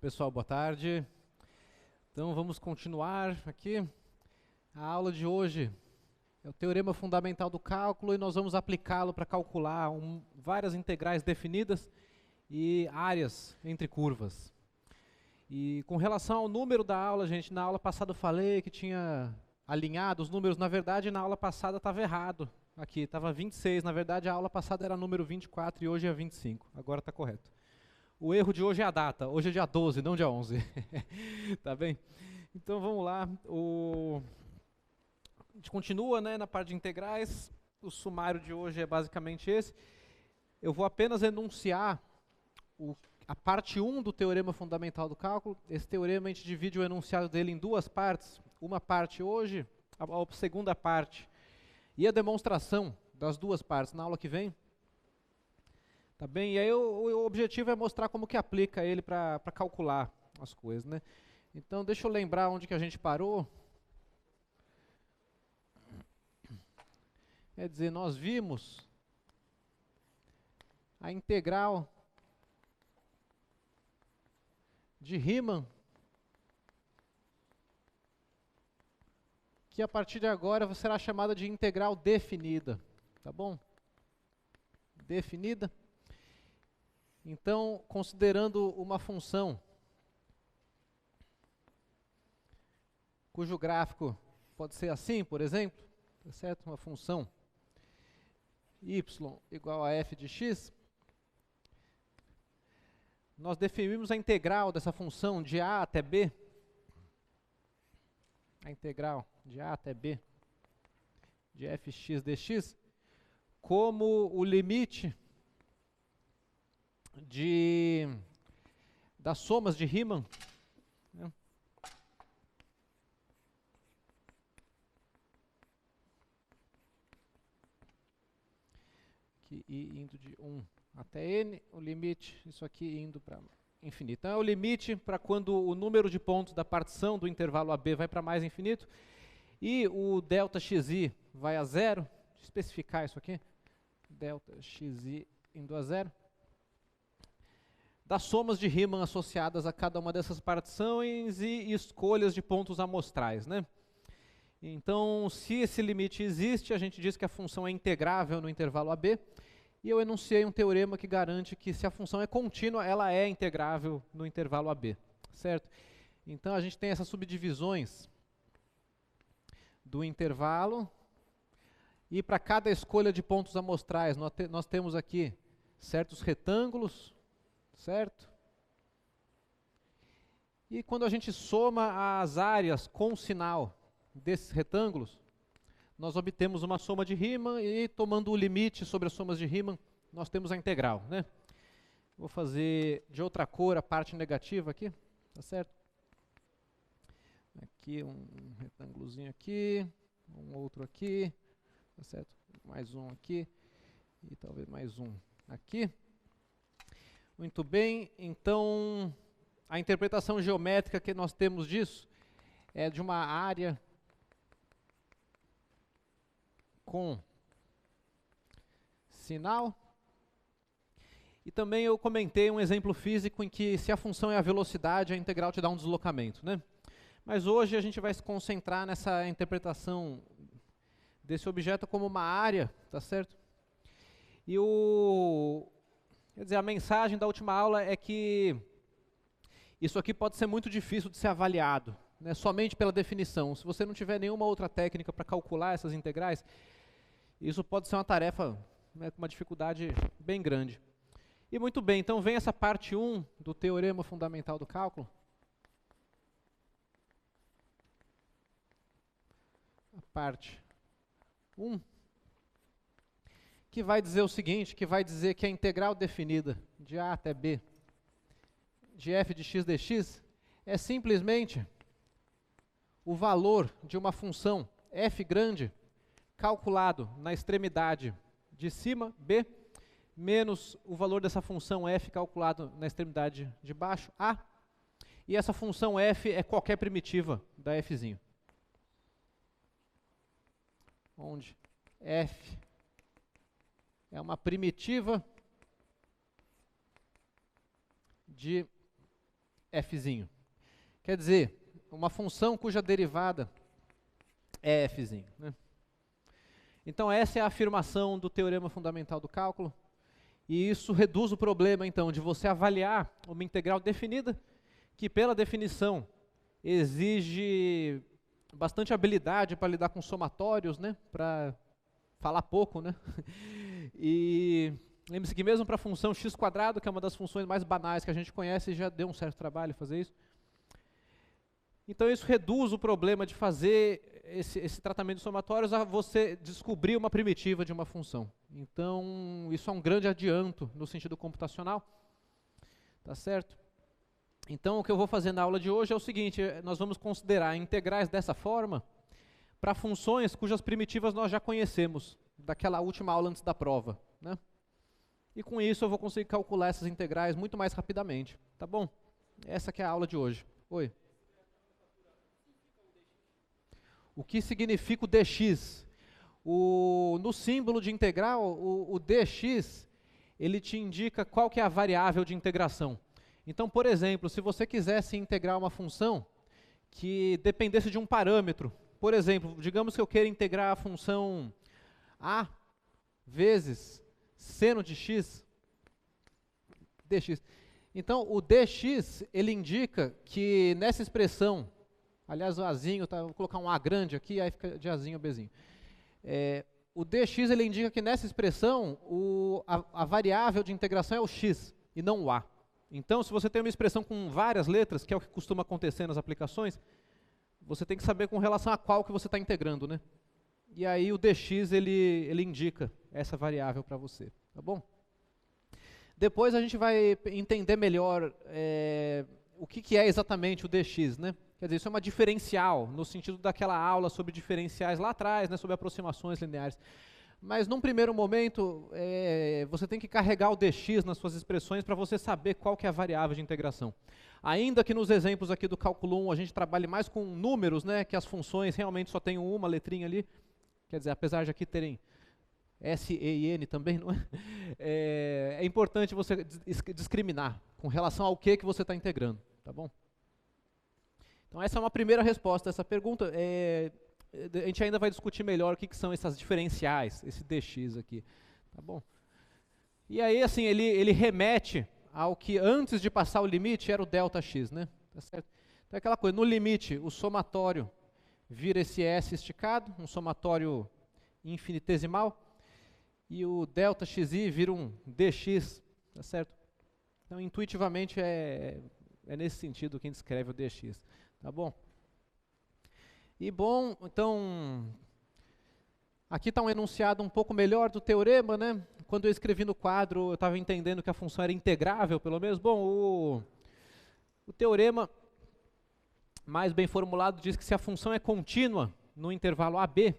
Pessoal, boa tarde. Então vamos continuar aqui. A aula de hoje é o teorema fundamental do cálculo e nós vamos aplicá-lo para calcular várias integrais definidas e áreas entre curvas. E com relação ao número da aula, gente, na aula passada eu falei que tinha alinhado os números. Na verdade, na aula passada estava errado. Aqui estava 26, na verdade a aula passada era número 24 e hoje é 25. Agora está correto. O erro de hoje é a data, hoje é dia 12, não dia 11. Tá bem? Então vamos lá. A gente continua, né, na parte de integrais. O sumário de hoje é basicamente esse. Eu vou apenas enunciar a parte 1 do teorema fundamental do cálculo. Esse teorema a gente divide o enunciado dele em duas partes. Uma parte hoje, a segunda parte e a demonstração das duas partes na aula que vem. Tá bem? E aí o objetivo é mostrar como que aplica ele para calcular as coisas, né? Então deixa eu lembrar onde que a gente parou. Quer dizer, nós vimos a integral de Riemann, que a partir de agora será chamada de integral definida, tá bom? Definida. Então, considerando uma função cujo gráfico pode ser assim, por exemplo, tá certo? Uma função y igual a f de x, nós definimos a integral dessa função de a até b, a integral de a até b de fx dx, como o limite das somas de Riemann, né? Que i indo de 1 até n, o limite, isso aqui indo para infinito. Então é o limite para quando o número de pontos da partição do intervalo AB vai para mais infinito, e o delta xi vai a zero. Deixa eu especificar isso aqui, delta xi indo a zero, das somas de Riemann associadas a cada uma dessas partições e escolhas de pontos amostrais, né? Então, se esse limite existe, a gente diz que a função é integrável no intervalo AB, e eu enunciei um teorema que garante que se a função é contínua, ela é integrável no intervalo AB, certo? Então, a gente tem essas subdivisões do intervalo, e para cada escolha de pontos amostrais, nós temos aqui certos retângulos, certo? E quando a gente soma as áreas com sinal desses retângulos, nós obtemos uma soma de Riemann, e tomando o limite sobre as somas de Riemann, nós temos a integral, né? Vou fazer de outra cor a parte negativa aqui, tá certo? Aqui um retângulozinho aqui, um outro aqui, tá certo? Mais um aqui, e talvez mais um aqui. Muito bem, então a interpretação geométrica que nós temos disso é de uma área com sinal. E também eu comentei um exemplo físico em que se a função é a velocidade, a integral te dá um deslocamento, né? Mas hoje a gente vai se concentrar nessa interpretação desse objeto como uma área, tá certo? E quer dizer, a mensagem da última aula é que isso aqui pode ser muito difícil de ser avaliado, né, somente pela definição. Se você não tiver nenhuma outra técnica para calcular essas integrais, isso pode ser uma tarefa, né, com uma dificuldade bem grande. E muito bem, então vem essa parte 1 do teorema fundamental do cálculo. A parte 1. Que vai dizer o seguinte, que vai dizer que a integral definida de a até b de f de x dx é simplesmente o valor de uma função f grande calculado na extremidade de cima, b, menos o valor dessa função f calculado na extremidade de baixo, a, e essa função f é qualquer primitiva da fzinho, onde f é uma primitiva de fzinho. Quer dizer, uma função cuja derivada é fzinho, né? Então essa é a afirmação do teorema fundamental do cálculo, e isso reduz o problema então de você avaliar uma integral definida, que pela definição exige bastante habilidade para lidar com somatórios, né? Para falar pouco, né? E lembre-se que mesmo para a função x², que é uma das funções mais banais que a gente conhece, já deu um certo trabalho fazer isso. Então isso reduz o problema de fazer esse tratamento de somatórios a você descobrir uma primitiva de uma função. Então isso é um grande adianto no sentido computacional, tá certo? Então o que eu vou fazer na aula de hoje é o seguinte: nós vamos considerar integrais dessa forma para funções cujas primitivas nós já conhecemos, daquela última aula antes da prova, né? E com isso eu vou conseguir calcular essas integrais muito mais rapidamente, tá bom? Essa que é a aula de hoje. Oi. O que significa o dx? No símbolo de integral, o dx, ele te indica qual que é a variável de integração. Então, por exemplo, se você quisesse integrar uma função que dependesse de um parâmetro, por exemplo, digamos que eu queira integrar a função a vezes seno de x, dx. Então, o dx, ele indica que nessa expressão, aliás, o azinho, tá, vou colocar um a grande aqui, aí fica de azinho bzinho. O dx, ele indica que nessa expressão, a variável de integração é o x, e não o a. Então, se você tem uma expressão com várias letras, que é o que costuma acontecer nas aplicações, você tem que saber com relação a qual que você está integrando, né? E aí o dx, ele indica essa variável para você, tá bom? Depois a gente vai entender melhor o que é exatamente o dx, né? Quer dizer, isso é uma diferencial, no sentido daquela aula sobre diferenciais lá atrás, né, sobre aproximações lineares. Mas num primeiro momento, você tem que carregar o dx nas suas expressões para você saber qual que é a variável de integração. Ainda que nos exemplos aqui do cálculo 1 a gente trabalhe mais com números, né, que as funções realmente só têm uma letrinha ali, quer dizer, apesar de aqui terem S, E e N também, não é? É importante você discriminar com relação ao que você está integrando, tá bom? Então essa é uma primeira resposta a essa pergunta. A gente ainda vai discutir melhor o que são essas diferenciais, esse dx aqui, tá bom? E aí, assim, ele remete ao que antes de passar o limite era o ΔX, né? Tá certo? Então é aquela coisa, no limite, o somatório vira esse S esticado, um somatório infinitesimal, e o ΔXi vira um dx, tá certo? Então, intuitivamente, é nesse sentido que a gente escreve o dx, tá bom? E bom, então, aqui está um enunciado um pouco melhor do teorema, né? Quando eu escrevi no quadro, eu estava entendendo que a função era integrável, pelo menos. Bom, o teorema, mais bem formulado, diz que se a função é contínua no intervalo AB,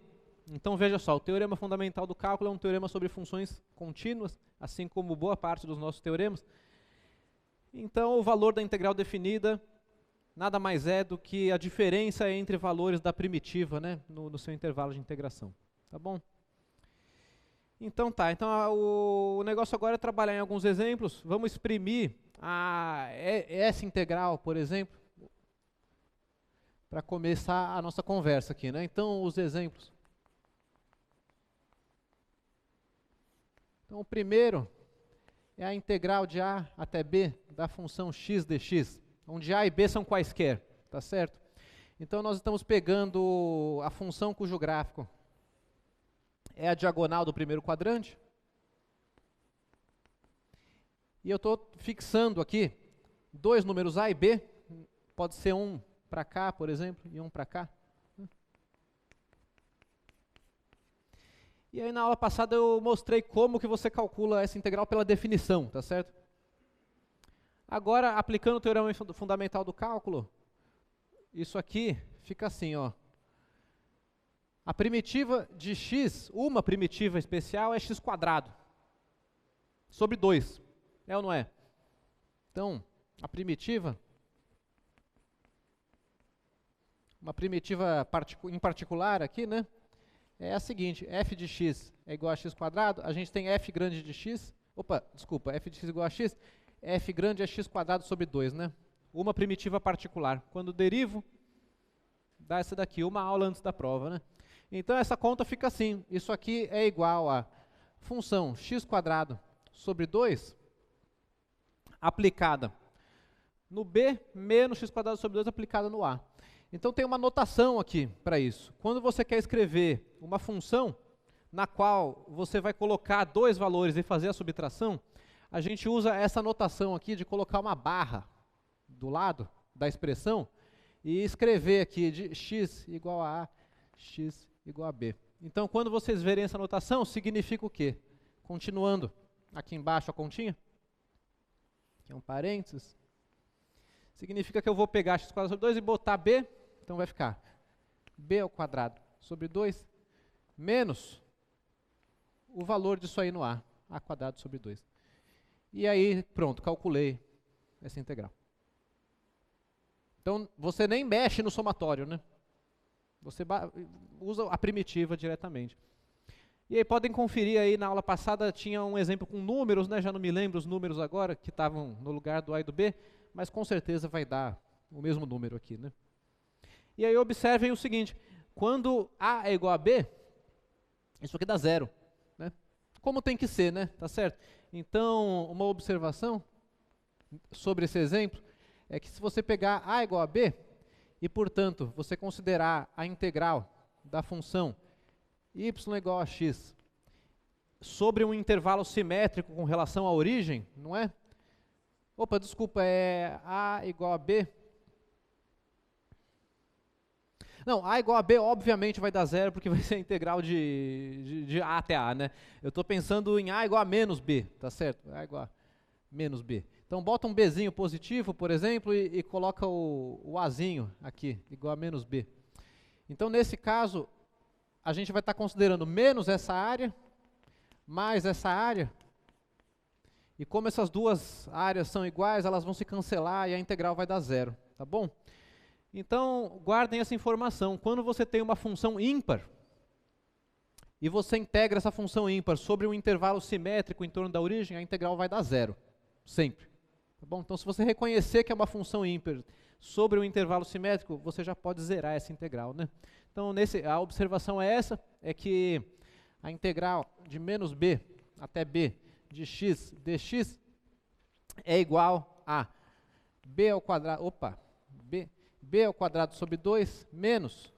então veja só, o teorema fundamental do cálculo é um teorema sobre funções contínuas, assim como boa parte dos nossos teoremas. Então, o valor da integral definida nada mais é do que a diferença entre valores da primitiva, né, no seu intervalo de integração. Tá bom? Então tá, o negócio agora é trabalhar em alguns exemplos. Vamos exprimir essa integral, por exemplo, para começar a nossa conversa aqui, né? Então, os exemplos. Então, o primeiro é a integral de a até b da função x dx, onde a e b são quaisquer, tá certo? Então, nós estamos pegando a função cujo gráfico é a diagonal do primeiro quadrante. E eu estou fixando aqui dois números a e b, pode ser um para cá, por exemplo, e um para cá. E aí na aula passada eu mostrei como que você calcula essa integral pela definição, tá certo? Agora, aplicando o teorema fundamental do cálculo, isso aqui fica assim, ó. A primitiva de x, uma primitiva especial, é x² sobre 2. É ou não é? Então, a primitiva, uma primitiva em particular aqui, né? É a seguinte, f de x é igual a x², a gente tem f grande de x, f de x igual a x, f grande é x² sobre 2, né? uma primitiva particular. Quando derivo, dá essa daqui, uma aula antes da prova, né? Então essa conta fica assim, isso aqui é igual a função x² sobre 2 aplicada no b menos x² sobre 2 aplicada no a. Então tem uma notação aqui para isso. Quando você quer escrever uma função na qual você vai colocar dois valores e fazer a subtração, a gente usa essa notação aqui de colocar uma barra do lado da expressão e escrever aqui de x igual a x igual a b. Então, quando vocês verem essa notação, significa o quê? Continuando aqui embaixo a continha, aqui é um parênteses, significa que eu vou pegar x² sobre 2 e botar b, então vai ficar b² sobre 2 menos o valor disso aí no a² sobre 2. E aí, pronto, calculei essa integral. Então, você nem mexe no somatório, né? Você usa a primitiva diretamente. E aí podem conferir aí, na aula passada tinha um exemplo com números, né? Já não me lembro os números agora, que estavam no lugar do a e do b, mas com certeza vai dar o mesmo número aqui, né? E aí observem o seguinte, quando a é igual a b, isso aqui dá zero, né? Como tem que ser, né? Tá certo? Então, uma observação sobre esse exemplo é que se você pegar a igual a b, e, portanto, você considerar a integral da função y igual a x sobre um intervalo simétrico com relação à origem, não é? Opa, desculpa, é a igual a b. Não, a igual a b obviamente vai dar zero porque vai ser a integral de a até a, né? Eu estou pensando em a igual a menos b, tá certo? A igual a menos b. Então bota um bzinho positivo, por exemplo, e coloca o azinho aqui, igual a menos b. Então nesse caso, a gente vai estar considerando menos essa área, mais essa área, e como essas duas áreas são iguais, elas vão se cancelar e a integral vai dar zero, tá bom? Então, guardem essa informação. Quando você tem uma função ímpar, e você integra essa função ímpar sobre um intervalo simétrico em torno da origem, a integral vai dar zero, sempre. Tá bom? Então, se você reconhecer que é uma função ímpar sobre um intervalo simétrico, você já pode zerar essa integral, né? Então, a observação é essa, é que a integral de menos b até b de x dx é igual a b ao quadrado, b ao quadrado sobre 2 menos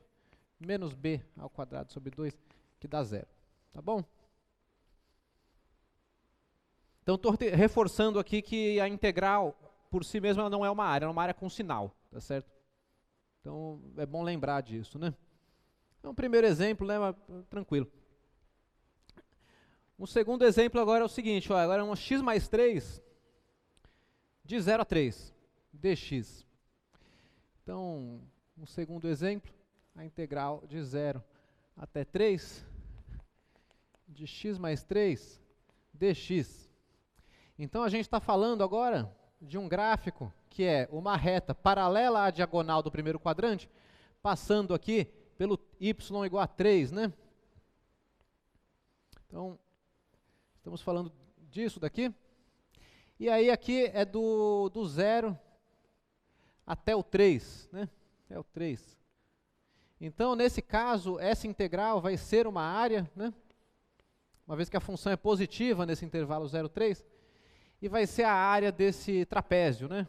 b ao quadrado sobre 2, que dá zero. Tá bom? Então, estou reforçando aqui que a integral, por si mesma, ela não é uma área, ela é uma área com sinal, tá certo? Então, é bom lembrar disso, né? Então, primeiro exemplo, né, tranquilo. Um segundo exemplo agora é o seguinte, ó, agora é um x mais 3 de 0 a 3, dx. Então, um segundo exemplo, a integral de 0 até 3 de x mais 3 dx. Então, a gente está falando agora de um gráfico que é uma reta paralela à diagonal do primeiro quadrante, passando aqui pelo y igual a 3, né? Então, estamos falando disso daqui. E aí aqui é do 0 até o 3, né? Até o 3. Então, nesse caso, essa integral vai ser uma área, né? Uma vez que a função é positiva nesse intervalo 0, 3, e vai ser a área desse trapézio, né?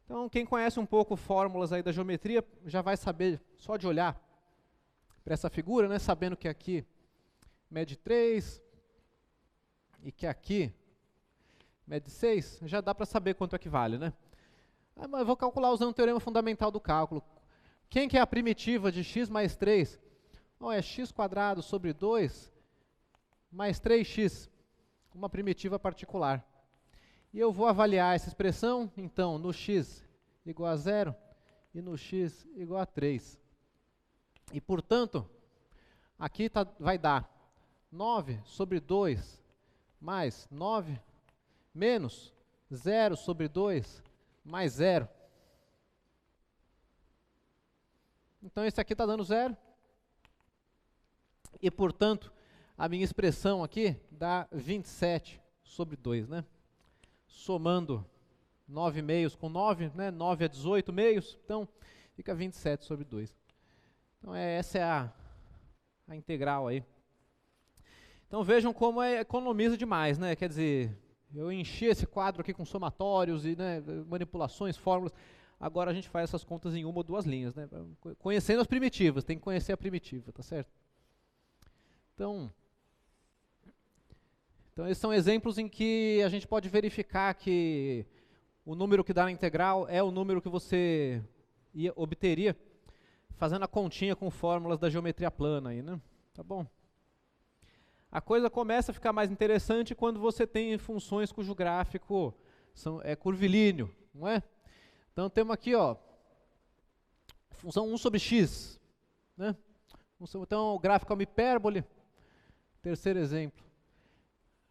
Então, quem conhece um pouco fórmulas aí da geometria, já vai saber, só de olhar para essa figura, né? Sabendo que aqui mede 3 e que aqui mede 6, já dá para saber quanto equivale, né? Mas eu vou calcular usando o teorema fundamental do cálculo. Quem que é a primitiva de x mais 3? Bom, é x² sobre 2 mais 3x, uma primitiva particular. E eu vou avaliar essa expressão, então, no x igual a 0 e no x igual a 3. E, portanto, aqui vai dar 9 sobre 2 mais 9 menos 0 sobre 2 mais 0. Então, esse aqui está dando 0. E, portanto, a minha expressão aqui dá 27 sobre 2, né? Somando 9 meios com 9, né? 9 a 18 meios, então fica 27 sobre 2. Então essa é a integral aí. Então vejam como economiza demais, né? Quer dizer, eu enchi esse quadro aqui com somatórios e, né, manipulações, fórmulas. Agora a gente faz essas contas em uma ou duas linhas, né? Conhecendo as primitivas, tem que conhecer a primitiva, tá certo? Então esses são exemplos em que a gente pode verificar que o número que dá na integral é o número que você obteria fazendo a continha com fórmulas da geometria plana aí, né? Tá bom? A coisa começa a ficar mais interessante quando você tem funções cujo gráfico é curvilíneo, não é? Então temos aqui, ó, função 1 sobre x, né? Então o gráfico é uma hipérbole. Terceiro exemplo.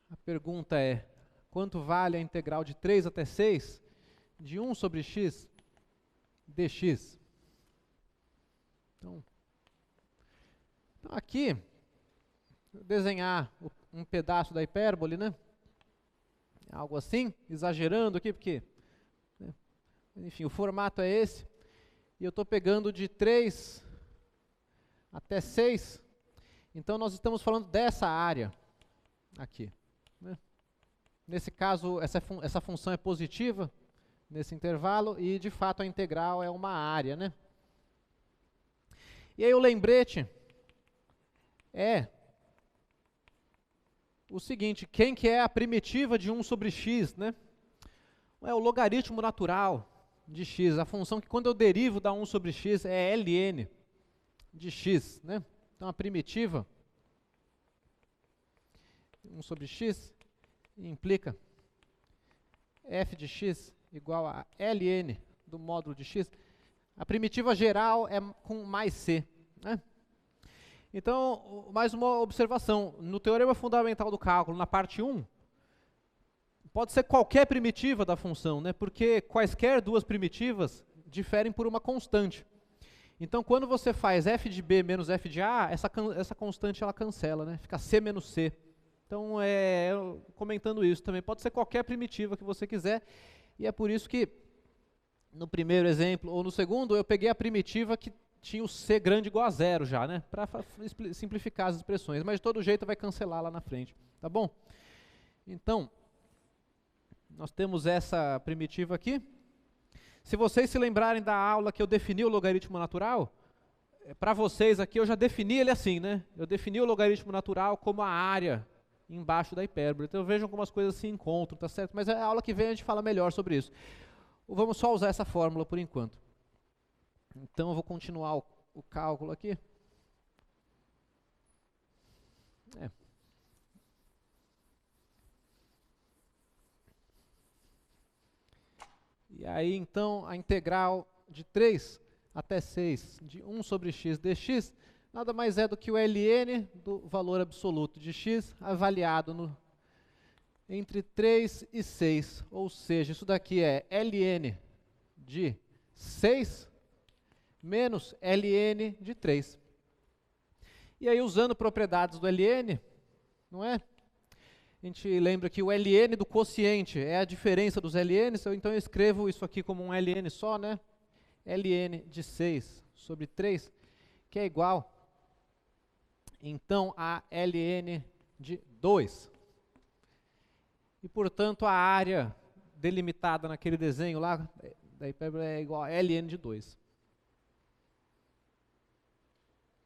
A pergunta é, quanto vale a integral de 3 até 6 de 1 sobre x dx? Então aqui, vou desenhar um pedaço da hipérbole, né? Algo assim, exagerando aqui, porque, né? Enfim, o formato é esse. E eu estou pegando de 3 até 6. Então nós estamos falando dessa área aqui, né? Nesse caso, essa função é positiva nesse intervalo e, de fato, a integral é uma área, né? E aí o lembrete é o seguinte, quem que é a primitiva de 1 sobre x, né? É o logaritmo natural de x, a função que quando eu derivo da 1 sobre x é ln de x, né? Então a primitiva 1 sobre x implica f de x igual a ln do módulo de x. A primitiva geral é com mais c, né? Então, mais uma observação. No teorema fundamental do cálculo, na parte 1, pode ser qualquer primitiva da função, né? Porque quaisquer duas primitivas diferem por uma constante. Então, quando você faz f de b menos f de a, essa constante ela cancela, né? Fica c menos c. Então, comentando isso também, pode ser qualquer primitiva que você quiser, e é por isso que, no primeiro exemplo, ou no segundo, eu peguei a primitiva que tinha o c grande igual a zero já, né? Para simplificar as expressões, mas de todo jeito vai cancelar lá na frente, tá bom? Então, nós temos essa primitiva aqui. Se vocês se lembrarem da aula que eu defini o logaritmo natural, para vocês aqui eu já defini ele assim, né? Eu defini o logaritmo natural como a área embaixo da hipérbole. Então vejam como as coisas se encontram, tá certo? Mas a aula que vem a gente fala melhor sobre isso. Vamos só usar essa fórmula por enquanto. Então eu vou continuar o cálculo aqui. E aí então a integral de 3 até 6 de 1 sobre x dx nada mais é do que o ln do valor absoluto de x avaliado entre 3 e 6. Ou seja, isso daqui é ln de 6 menos ln de 3. E aí, usando propriedades do ln, não é? A gente lembra que o ln do quociente é a diferença dos ln's, então eu escrevo isso aqui como um ln só, né? ln de 6 sobre 3, que é igual, então, a ln de 2. E, portanto, a área delimitada naquele desenho lá da hipérbole é igual a ln de 2.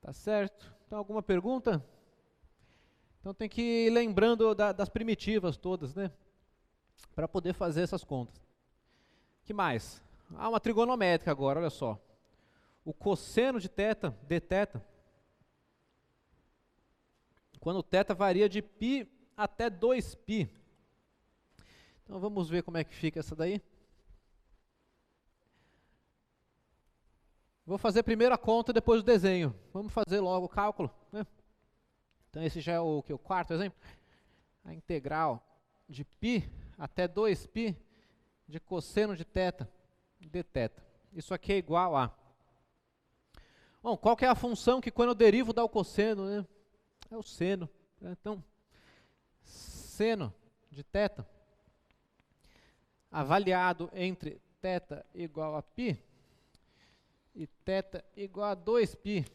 Tá certo? Então, alguma pergunta? Então, tem que ir lembrando das primitivas todas, né? Para poder fazer essas contas. Que mais? Uma trigonométrica agora, olha só. O cosseno de θ, dθ, quando θ varia de π até 2π. Então, vamos ver como é que fica essa daí. Vou fazer primeiro a conta e depois o desenho. Vamos fazer logo o cálculo, né? Então esse já é o quarto exemplo. A integral de π até 2π de cosseno de θ dθ. Isso aqui é igual a... Bom, qual que é a função que quando eu derivo dá o cosseno, né? É o seno. Então, seno de θ. avaliado entre θ igual a π e θ igual a 2π.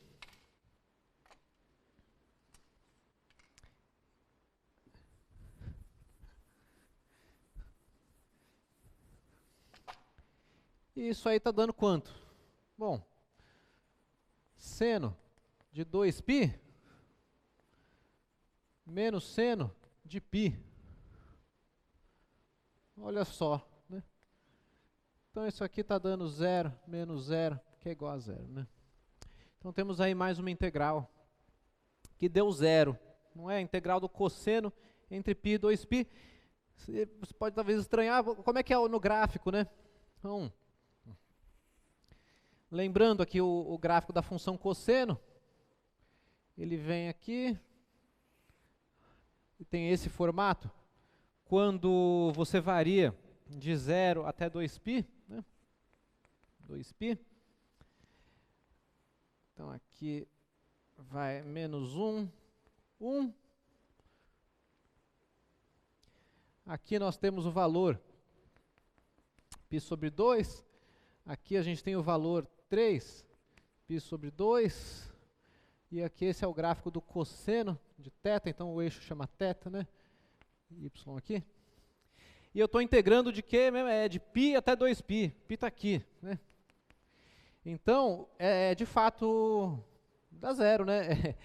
E isso aí está dando quanto? Bom, seno de 2π menos seno de π. Olha só, né? Então isso aqui está dando 0 menos 0, que é igual a 0, né? Então temos aí mais uma integral que deu 0. Não é? A integral do cosseno entre π e 2π. Você pode talvez estranhar, como é que é no gráfico, né? Então, lembrando aqui o gráfico da função cosseno, ele vem aqui e tem esse formato. Quando você varia de 0 até 2π, né? 2π, então aqui vai menos 1, 1. Aqui nós temos o valor π sobre 2. Aqui a gente tem o valor 3, π sobre 2. E aqui esse é o gráfico do cosseno de θ, então o eixo chama θ, né? Y aqui. E eu estou integrando de quê mesmo? É de π até 2π. π está aqui, né? Então, de fato, dá 0, né?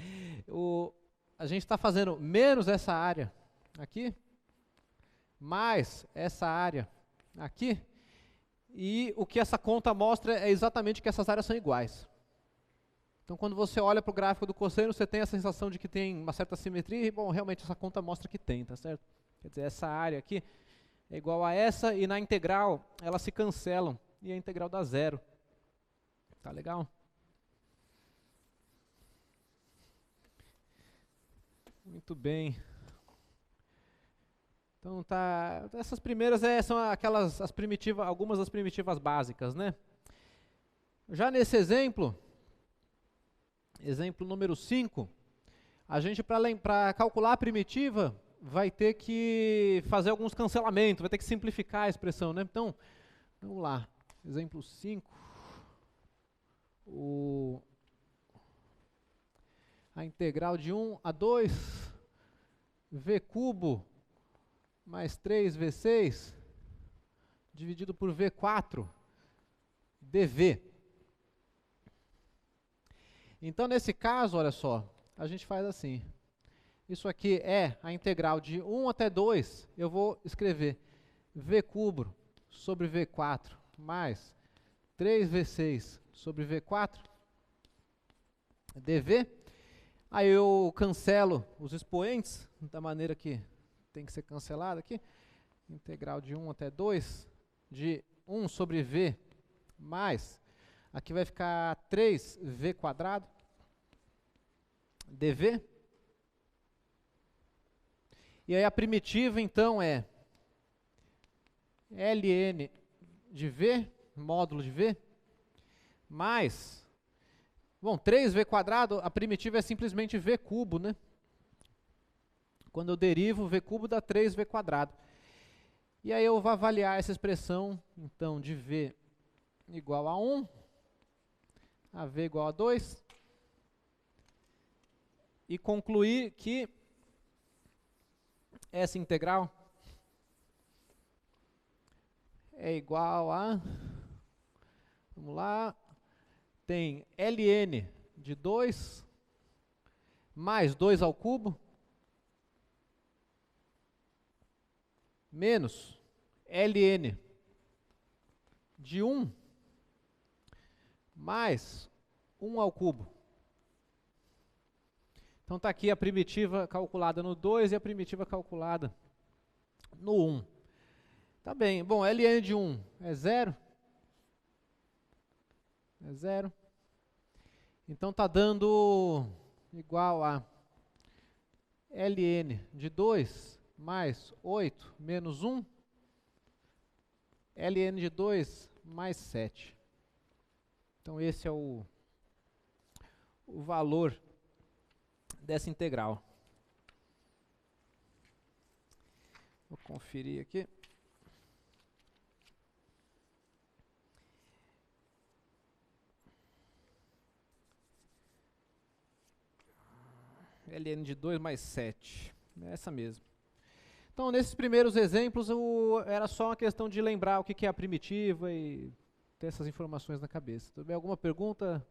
A gente está fazendo menos essa área aqui, mais essa área aqui, e o que essa conta mostra é exatamente que essas áreas são iguais. Então, quando você olha para o gráfico do cosseno, você tem a sensação de que tem uma certa simetria, e, bom, realmente essa conta mostra que tem, tá certo? Quer dizer, essa área aqui é igual a essa, e na integral elas se cancelam, e a integral dá 0. Tá legal? Muito bem. Então tá, essas primeiras são aquelas algumas das primitivas básicas, né? Já nesse exemplo número 5, a gente para calcular a primitiva vai ter que fazer alguns cancelamentos, vai ter que simplificar a expressão, né? Então, vamos lá. Exemplo 5. A integral de 1 a 2 v cubo mais 3v6 dividido por v4 dv. Então, nesse caso, olha só, a gente faz assim. Isso aqui é a integral de 1 até 2, eu vou escrever v cubo sobre v4 mais 3v6 sobre v4 dv. Aí eu cancelo os expoentes da maneira que tem que ser cancelado aqui. Integral de 1 até 2 de 1 sobre v mais, aqui vai ficar 3v quadrado dv. E aí a primitiva então é ln de v, módulo de v, mais, bom, 3v quadrado, a primitiva é simplesmente v cubo, né? Quando eu derivo, v cubo dá 3v quadrado. E aí eu vou avaliar essa expressão, então, de v igual a 1, a v igual a 2, e concluir que essa integral é igual a, vamos lá, tem ln de 2 mais 2 ao cubo menos ln de 1 mais 1 ao cubo. Então está aqui a primitiva calculada no 2 e a primitiva calculada no 1. Tá bem, bom, ln de 1 é 0. É 0. Então está dando igual a ln de 2 mais 8 menos 1, ln de 2 mais 7. Então esse é o valor dessa integral. Vou conferir aqui. ln de 2 mais 7. É essa mesmo. Então, nesses primeiros exemplos, era só uma questão de lembrar o que é a primitiva e ter essas informações na cabeça. Tudo bem? Alguma pergunta?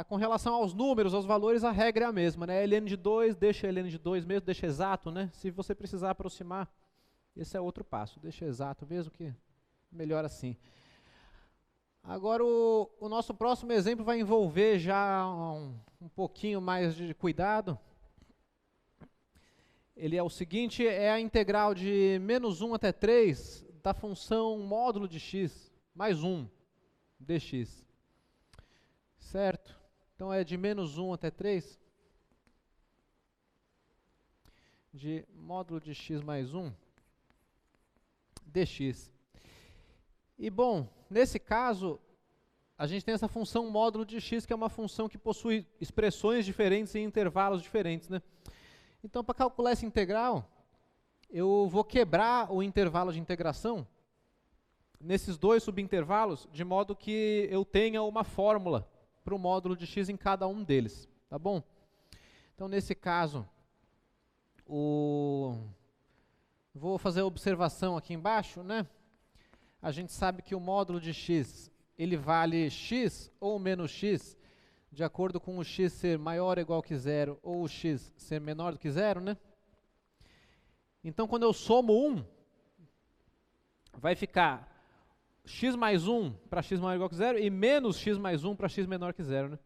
Com relação aos números, aos valores, a regra é a mesma, né? ln de 2, deixa ln de 2 mesmo, deixa exato, né? Se você precisar aproximar, esse é outro passo, deixa exato mesmo, que melhor assim. Agora, o nosso próximo exemplo vai envolver já um pouquinho mais de cuidado. Ele é o seguinte, é a integral de menos 1 até 3 da função módulo de x mais 1 dx. Certo? Então é de menos 1 até 3 de módulo de x mais 1 dx. E bom, nesse caso, a gente tem essa função módulo de x, que é uma função que possui expressões diferentes em intervalos diferentes, né? Então, para calcular essa integral, eu vou quebrar o intervalo de integração nesses dois subintervalos, de modo que eu tenha uma fórmula para o módulo de x em cada um deles, tá bom? Então, nesse caso, vou fazer a observação aqui embaixo, né? A gente sabe que o módulo de x, ele vale x ou menos x, de acordo com o x ser maior ou igual que zero, ou o x ser menor do que zero, né? Então, quando eu somo 1, vai ficar x mais 1 para x maior ou igual que zero, e menos x mais 1 para x menor que zero, né?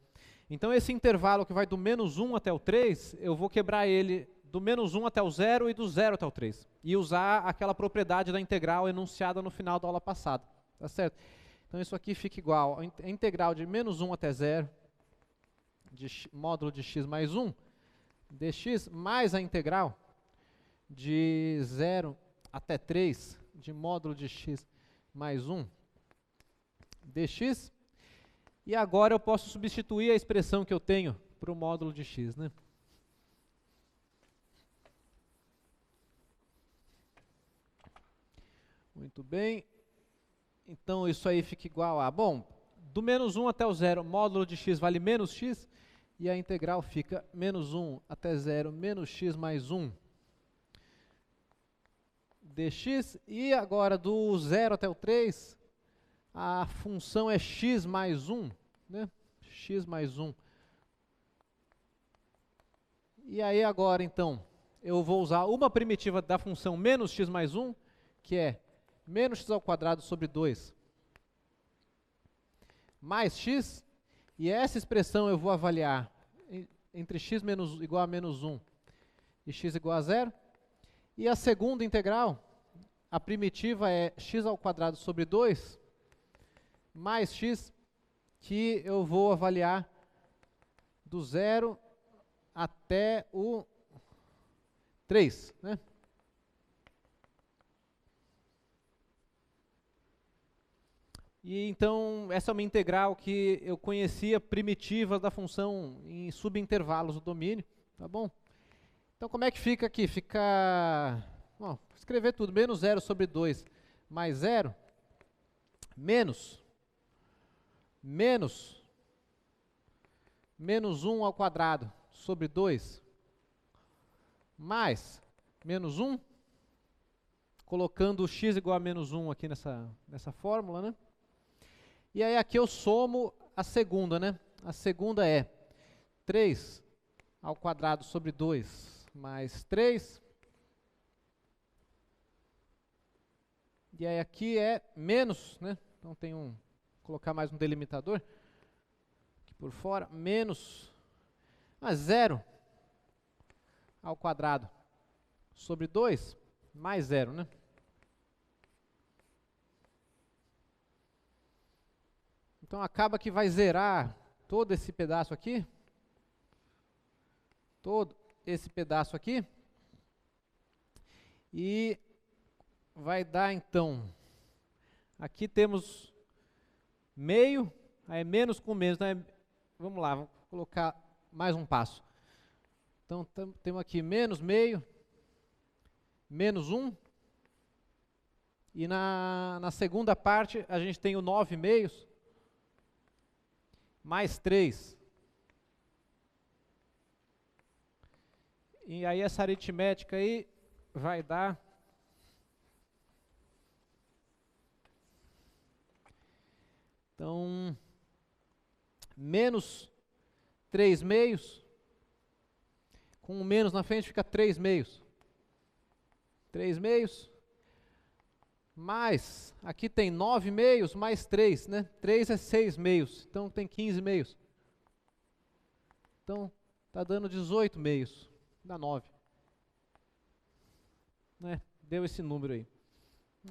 Então, esse intervalo que vai do menos 1 até o 3, eu vou quebrar ele do menos 1 até o 0 e do 0 até o 3. E usar aquela propriedade da integral enunciada no final da aula passada. Tá certo? Então, isso aqui fica igual a integral de menos 1 até 0, de módulo de x mais 1, dx, mais a integral de 0 até 3, de módulo de x mais 1, dx. E agora eu posso substituir a expressão que eu tenho para o módulo de x, né? Muito bem. Então, isso aí fica igual a... Bom, do menos 1 até o 0, módulo de x vale menos x, e a integral fica menos 1 até 0, menos x mais 1 dx. E agora, do 0 até o 3, a função é x mais 1, né? X mais 1. E aí agora, então, eu vou usar uma primitiva da função menos x mais 1, que é menos x ao quadrado sobre 2 mais x, e essa expressão eu vou avaliar entre x igual a menos 1 e x igual a 0. E a segunda integral, a primitiva é x ao quadrado sobre 2 mais x, que eu vou avaliar do 0 até o 3, né? E então, essa é uma integral que eu conhecia primitivas da função em subintervalos do domínio, tá bom? Então, como é que fica aqui? Fica, bom, vou escrever tudo, menos 0 sobre 2 mais 0, menos 1 ao quadrado sobre 2, mais menos 1, colocando x igual a menos 1 aqui nessa fórmula, né? E aí aqui eu somo a segunda, né? A segunda é 3 ao quadrado sobre 2 mais 3. E aí aqui é menos, né? Então tem vou colocar mais um delimitador aqui por fora, menos 0 ao quadrado sobre 2 mais 0, né? Então acaba que vai zerar todo esse pedaço aqui. Todo esse pedaço aqui. E vai dar então, aqui temos meio, aí é menos com menos, né? Vamos lá, vou colocar mais um passo. Então temos aqui menos meio, menos 1. E na segunda parte a gente tem o 9 meios, mais 3. E aí essa aritmética aí vai dar então menos 3 meios, com um menos na frente fica 3 meios. 3 meios, mais, aqui tem 9 meios, mais 3, né? 3 é 6 meios, então tem 15 meios. Então, está dando 18 meios, dá 9. Né? Deu esse número aí.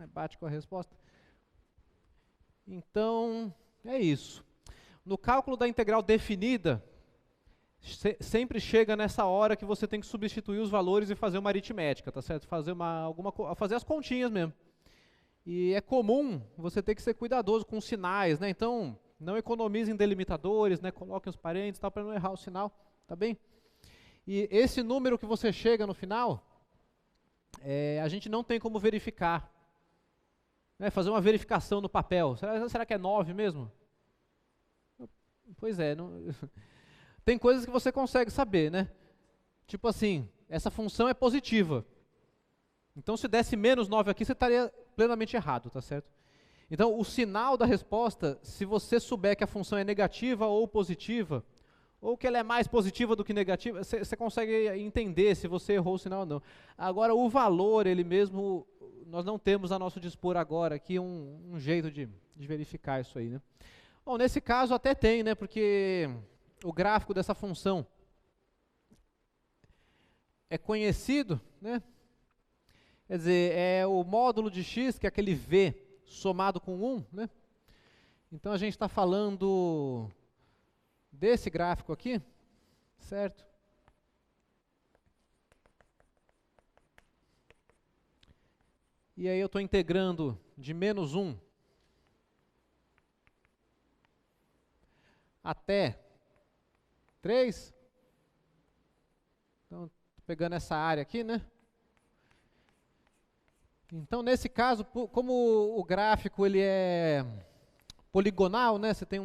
Bate com a resposta. Então, é isso. No cálculo da integral definida, sempre chega nessa hora que você tem que substituir os valores e fazer uma aritmética, tá certo? Fazer as continhas mesmo. E é comum você ter que ser cuidadoso com os sinais, né? Então, não economizem delimitadores, né? Coloquem os parênteses para não errar o sinal, tá bem? E esse número que você chega no final, a gente não tem como verificar. Né? Fazer uma verificação no papel. Será que é 9 mesmo? Pois é. Não tem coisas que você consegue saber, né? Tipo assim, essa função é positiva. Então, se desse menos 9 aqui, você estaria plenamente errado, tá certo? Então, o sinal da resposta, se você souber que a função é negativa ou positiva, ou que ela é mais positiva do que negativa, você consegue entender se você errou o sinal ou não. Agora, o valor, ele mesmo, nós não temos a nosso dispor agora aqui um jeito de verificar isso aí, né? Bom, nesse caso até tem, né? Porque o gráfico dessa função é conhecido, né? Quer dizer, é o módulo de x, que é aquele v somado com 1, né? Então a gente está falando desse gráfico aqui, certo? E aí eu estou integrando de menos 1 até 3. Então, estou pegando essa área aqui, né? Então, nesse caso, como o gráfico ele é poligonal, né? Você tem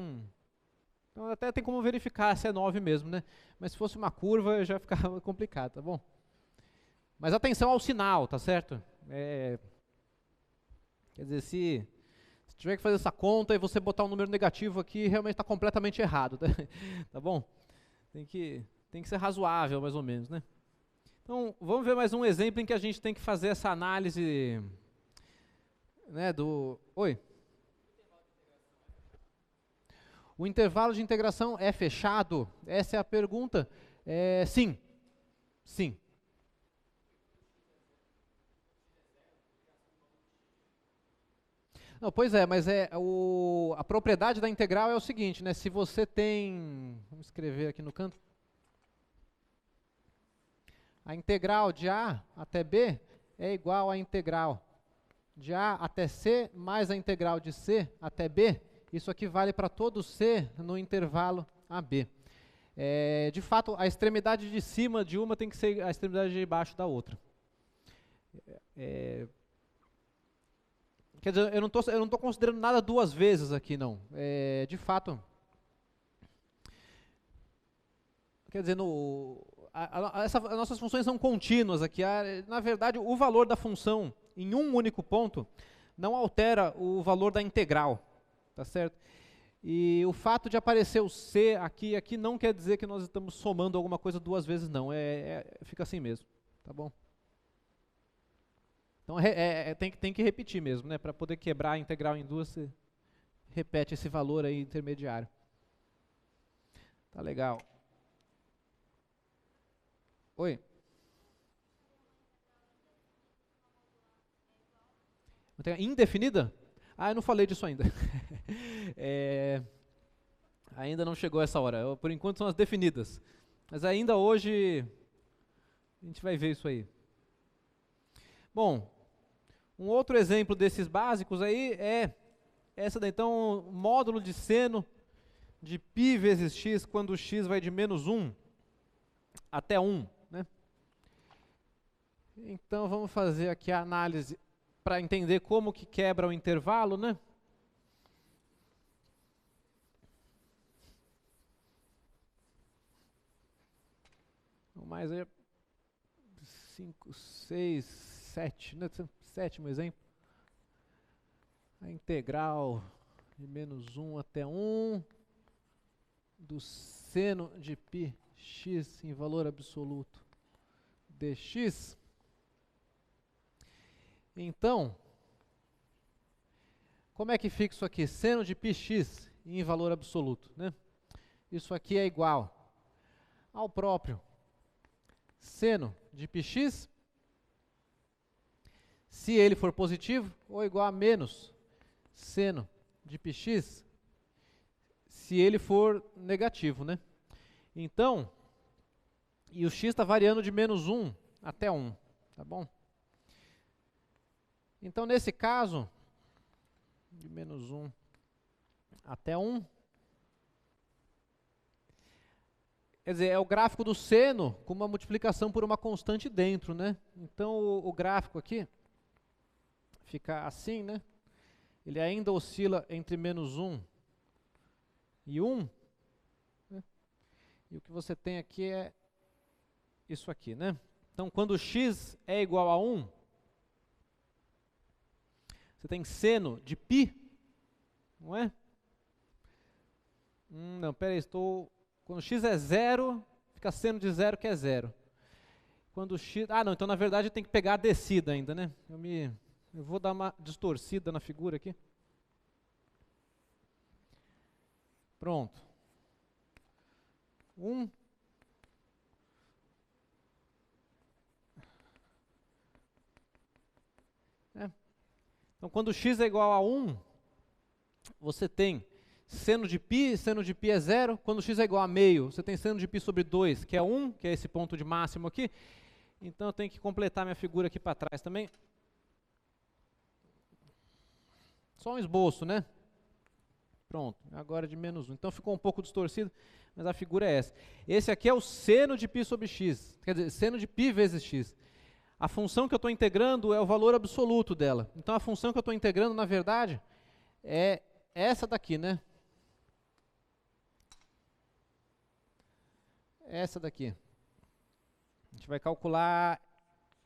então, até tem como verificar se é 9 mesmo, né? Mas se fosse uma curva, já ficava complicado, tá bom? Mas atenção ao sinal, tá certo? Quer dizer, se tiver que fazer essa conta e você botar um número negativo aqui, realmente está completamente errado, tá? Tá bom? Tem que ser razoável, mais ou menos, né? Então, vamos ver mais um exemplo em que a gente tem que fazer essa análise, né, do... Oi? O intervalo de integração é fechado? Essa é a pergunta. Sim. Sim. Não, pois é, mas a propriedade da integral é o seguinte, né? Se você tem... Vamos escrever aqui no canto. A integral de A até B é igual à integral de A até C mais a integral de C até B. Isso aqui vale para todo C no intervalo AB. De fato, a extremidade de cima de uma tem que ser a extremidade de baixo da outra. Quer dizer, eu não estou considerando nada duas vezes aqui, não. De fato, quer dizer, as nossas funções são contínuas aqui. Na verdade, o valor da função em um único ponto não altera o valor da integral, tá certo? E o fato de aparecer o C aqui e aqui não quer dizer que nós estamos somando alguma coisa duas vezes, não. Fica assim mesmo, tá bom? Então tem que repetir mesmo, né? Para poder quebrar a integral em duas, você repete esse valor aí intermediário. Tá legal. Oi? Indefinida? Ah, eu não falei disso ainda. Ainda não chegou essa hora. Por enquanto são as definidas. Mas ainda hoje a gente vai ver isso aí. Bom, um outro exemplo desses básicos aí é essa daí. Então, módulo de seno de π vezes x quando x vai de menos 1 até 1. Né? Então, vamos fazer aqui a análise para entender como que quebra o intervalo, né? Mas 5, 6, 7, né? Sétimo exemplo. A integral de menos 1 até 1 do seno de π x em valor absoluto dx. Então, como é que fica isso aqui? Seno de πx em valor absoluto, né? Isso aqui é igual ao próprio seno de πx, se ele for positivo, ou igual a menos seno de πx, se ele for negativo, né? Então, e o x está variando de menos 1 até 1, tá bom? Então, nesse caso, de menos 1 até 1, quer dizer, é o gráfico do seno com uma multiplicação por uma constante dentro, né? Então, o gráfico aqui fica assim, né? Ele ainda oscila entre menos 1 e 1. Né? E o que você tem aqui é isso aqui, né? Então, quando x é igual a 1, você tem seno de π, não é? Não, peraí, quando x é 0, fica seno de 0, que é 0. Quando x... não, então na verdade tem que pegar a descida ainda, né? Eu vou dar uma distorcida na figura aqui. Pronto. 1. Então, quando x é igual a 1, você tem seno de π é 0. Quando x é igual a meio, você tem seno de π sobre 2, que é 1, que é esse ponto de máximo aqui. Então, eu tenho que completar minha figura aqui para trás também. Só um esboço, né? Pronto, agora de menos 1. Então, ficou um pouco distorcido, mas a figura é essa. Esse aqui é o seno de π sobre x, quer dizer, seno de π vezes x. A função que eu estou integrando é o valor absoluto dela. Então, a função que eu estou integrando, na verdade, é essa daqui, né? Essa daqui. A gente vai calcular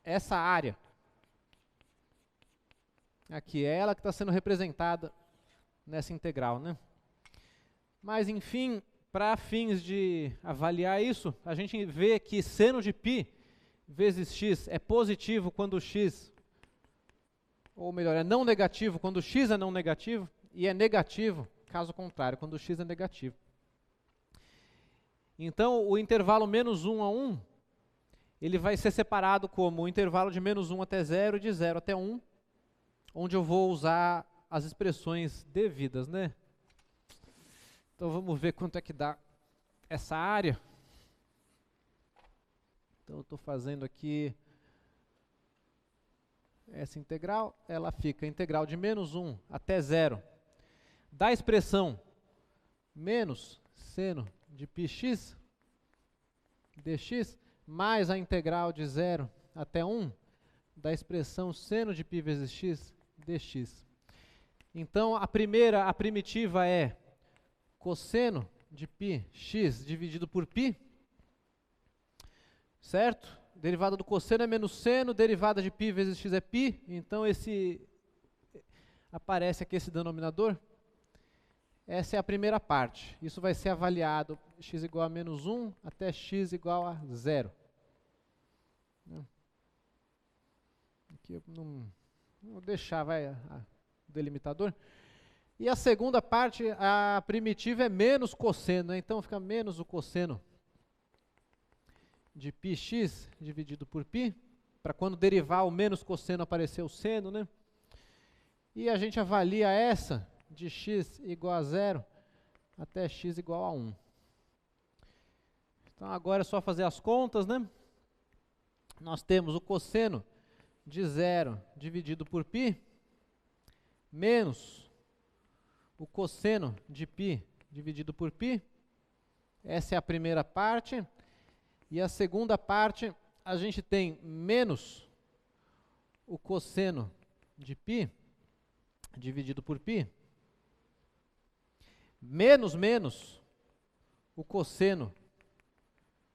essa área. Aqui, é ela que está sendo representada nessa integral, né? Mas, enfim, para fins de avaliar isso, a gente vê que seno de π vezes x é positivo quando x, ou melhor, é não negativo quando x é não negativo, e é negativo, caso contrário, quando x é negativo. Então, o intervalo menos 1 a 1, ele vai ser separado como o intervalo de menos 1 até 0 e de 0 até 1, onde eu vou usar as expressões devidas, né? Então, vamos ver quanto é que dá essa área. Então, eu estou fazendo aqui essa integral, ela fica integral de menos 1 até 0 da expressão menos seno de πx dx, mais a integral de 0 até 1 da expressão seno de π vezes x dx. Então, a primitiva é cosseno de π x dividido por π, certo? Derivada do cosseno é menos seno, derivada de π vezes x é π, então aparece aqui esse denominador. Essa é a primeira parte. Isso vai ser avaliado x igual a menos 1 até x igual a 0. Aqui eu não vou deixar, o delimitador. E a segunda parte, a primitiva é menos cosseno, né? Então fica menos o cosseno de πx dividido por π, para quando derivar o menos cosseno aparecer o seno, né? E a gente avalia essa de x igual a 0 até x igual a 1. Então agora é só fazer as contas, né? Nós temos o cosseno de 0 dividido por π, menos o cosseno de π dividido por π. Essa é a primeira parte. E a segunda parte, a gente tem menos o cosseno de π dividido por π, menos o cosseno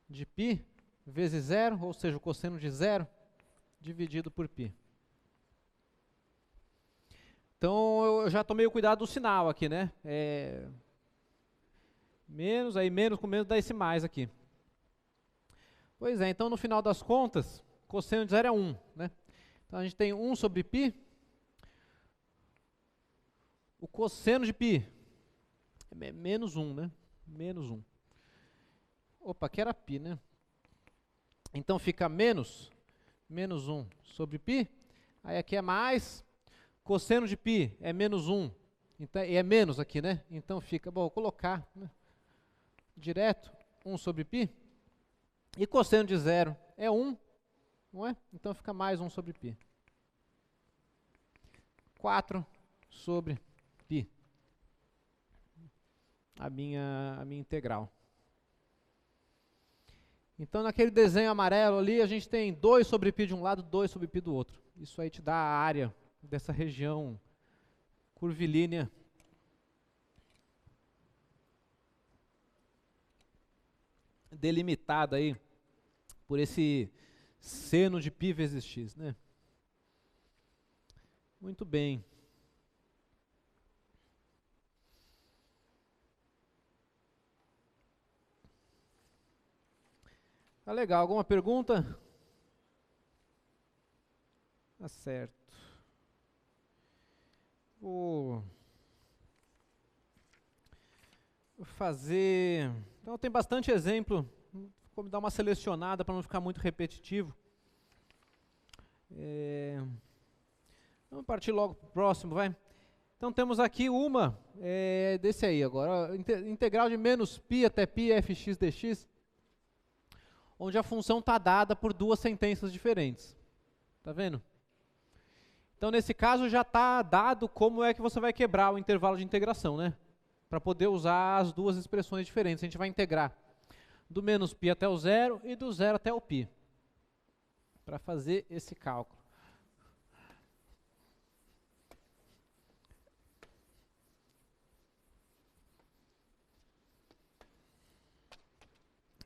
de π vezes 0, ou seja, o cosseno de 0, dividido por π. Então, eu já tomei o cuidado do sinal aqui, né? Menos, aí menos com menos dá esse mais aqui. Pois é, então no final das contas, cosseno de 0 é 1, né? Então a gente tem 1 sobre π. O cosseno de π é menos 1, né? Menos 1. Opa, aqui era π, né? Então fica menos 1 sobre π. Aí aqui é mais. Cosseno de π é menos 1. Então, e é menos aqui, né? Então fica, bom, vou colocar, né, direto 1 sobre π. E cosseno de 0 é 1, não é? Então fica mais 1 sobre π. 4 sobre π. A minha integral. Então naquele desenho amarelo ali, a gente tem 2 sobre π de um lado, 2 sobre π do outro. Isso aí te dá a área dessa região curvilínea delimitada aí por esse seno de π vezes x, né? Muito bem. Tá legal. Alguma pergunta? Tá certo. Vou fazer... Então tem bastante exemplo. Vou me dar uma selecionada para não ficar muito repetitivo. Vamos partir logo para o próximo, vai. Então temos aqui uma desse aí agora. Integral de menos π até π fx dx, onde a função está dada por duas sentenças diferentes. Tá vendo? Então nesse caso já está dado como é que você vai quebrar o intervalo de integração, né? Para poder usar as duas expressões diferentes. A gente vai integrar do menos π até o 0 e do 0 até o π. Para fazer esse cálculo.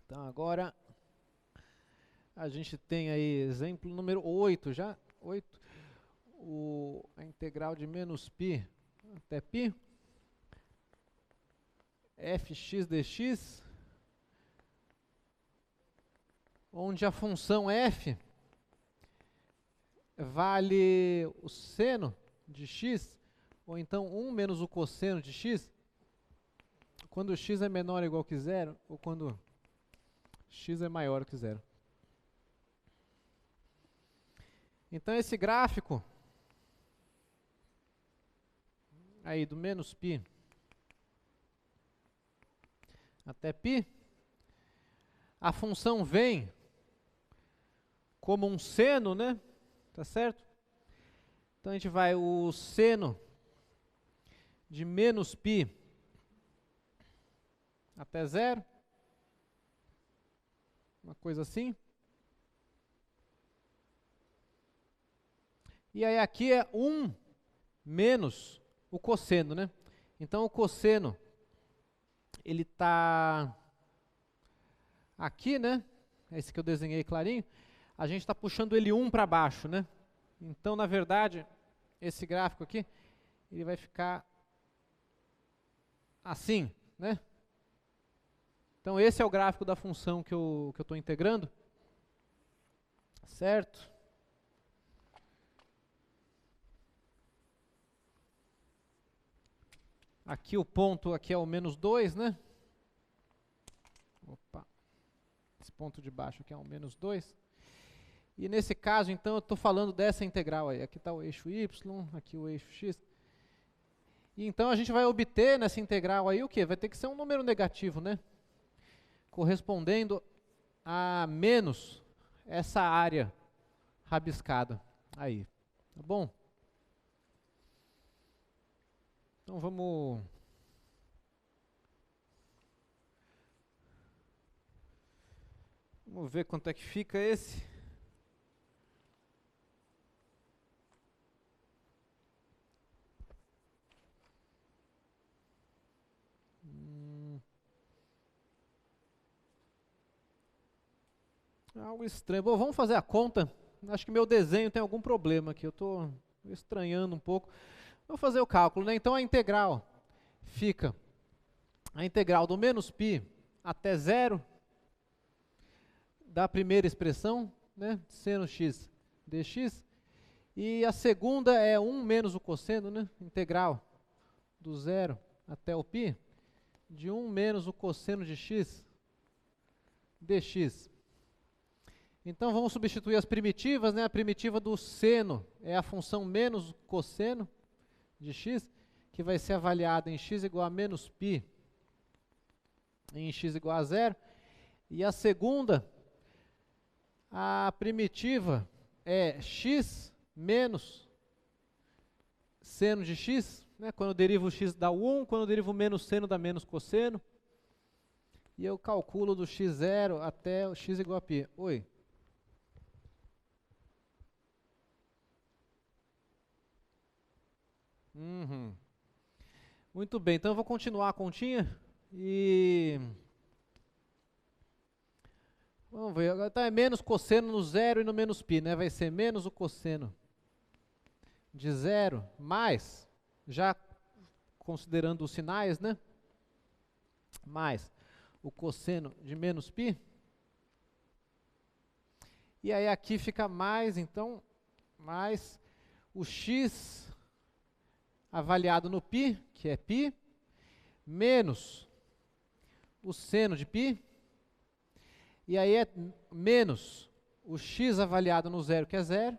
Então agora a gente tem aí exemplo número 8 já. 8. A integral de menos π até π fx dx, onde a função f vale o seno de x, ou então 1 menos o cosseno de x, quando x é menor ou igual que 0, ou quando x é maior que 0. Então esse gráfico aí do menos π até π, a função vem como um seno, né? Tá certo? Então a gente vai o seno de menos π até 0, uma coisa assim. E aí aqui é 1 menos o cosseno, né? Então o cosseno, ele está aqui, né? Esse que eu desenhei clarinho. A gente está puxando ele 1 para baixo, né? Então, na verdade, esse gráfico aqui, ele vai ficar assim, né? Então esse é o gráfico da função que eu estou integrando. Certo? Aqui o ponto aqui é o menos 2, né? Opa. Esse ponto de baixo aqui é o menos 2. E nesse caso, então, eu estou falando dessa integral aí. Aqui está o eixo y, aqui o eixo x. E então a gente vai obter nessa integral aí o quê? Vai ter que ser um número negativo, né? Correspondendo a menos essa área rabiscada aí. Tá bom? Então vamos ver quanto é que fica esse. Algo estranho. Bom, vamos fazer a conta. Acho que meu desenho tem algum problema aqui, eu estou estranhando um pouco. Vou fazer o cálculo, né? Então a integral fica a integral do menos π até zero da primeira expressão, né? Seno x dx. E a segunda é 1 menos o cosseno, né? Integral do zero até o π de 1 menos o cosseno de x dx. Então vamos substituir as primitivas, né? A primitiva do seno é a função menos o cosseno de x, que vai ser avaliada em x igual a menos π em x igual a zero. E a segunda, a primitiva é x menos seno de x, né? Quando eu derivo o x dá o 1, quando eu derivo o menos seno dá menos cosseno. E eu calculo do x0 até o x igual a π. Oi. Muito bem, então eu vou continuar a continha e vamos ver, agora tá, é menos cosseno no zero e no menos π, né? Vai ser menos o cosseno de zero mais, já considerando os sinais, né? Mais o cosseno de menos π. E aí aqui fica mais, então, mais o x avaliado no π, que é π, menos o seno de π, e aí é menos o x avaliado no zero, que é zero,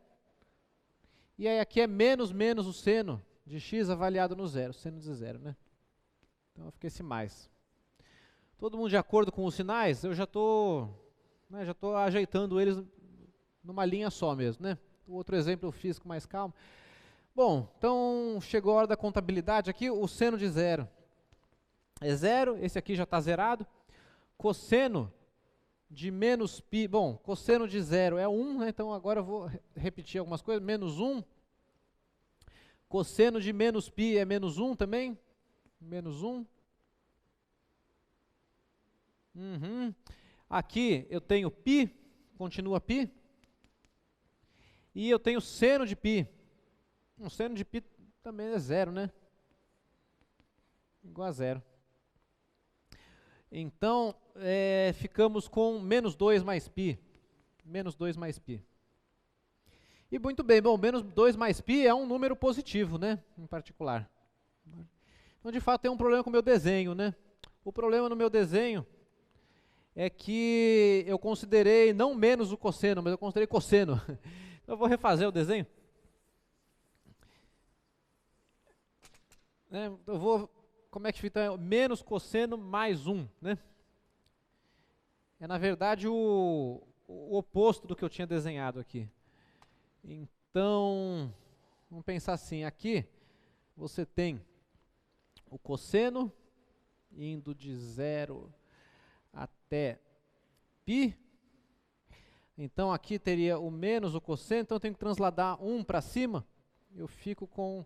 e aí aqui é menos o seno de x avaliado no zero, seno de zero, né? Então fica esse mais. Todo mundo de acordo com os sinais? Eu já estou ajeitando eles numa linha só mesmo, né? O outro exemplo eu fiz com mais calma. Bom, então chegou a hora da contabilidade aqui, o seno de zero é zero, esse aqui já está zerado. Cosseno de menos π, bom, cosseno de zero é 1, né? Então agora eu vou repetir algumas coisas, menos 1. Cosseno de menos π é menos 1 também, menos 1. Aqui eu tenho π, continua π, e eu tenho seno de π. O seno de π também é zero, né? Igual a zero. Então, ficamos com menos 2 mais π. Menos 2 mais π. E muito bem, bom, menos 2 mais π é um número positivo, né? Em particular. Então, de fato, tem um problema com o meu desenho, né? O problema no meu desenho é que eu considerei não menos o cosseno, mas eu considerei cosseno. Então, eu vou refazer o desenho. Eu vou, como é que fica? Menos cosseno mais 1, né? É, na verdade, o oposto do que eu tinha desenhado aqui. Então, vamos pensar assim, aqui você tem o cosseno indo de 0 até π. Então, aqui teria o menos o cosseno, então eu tenho que transladar 1 para cima. Eu fico com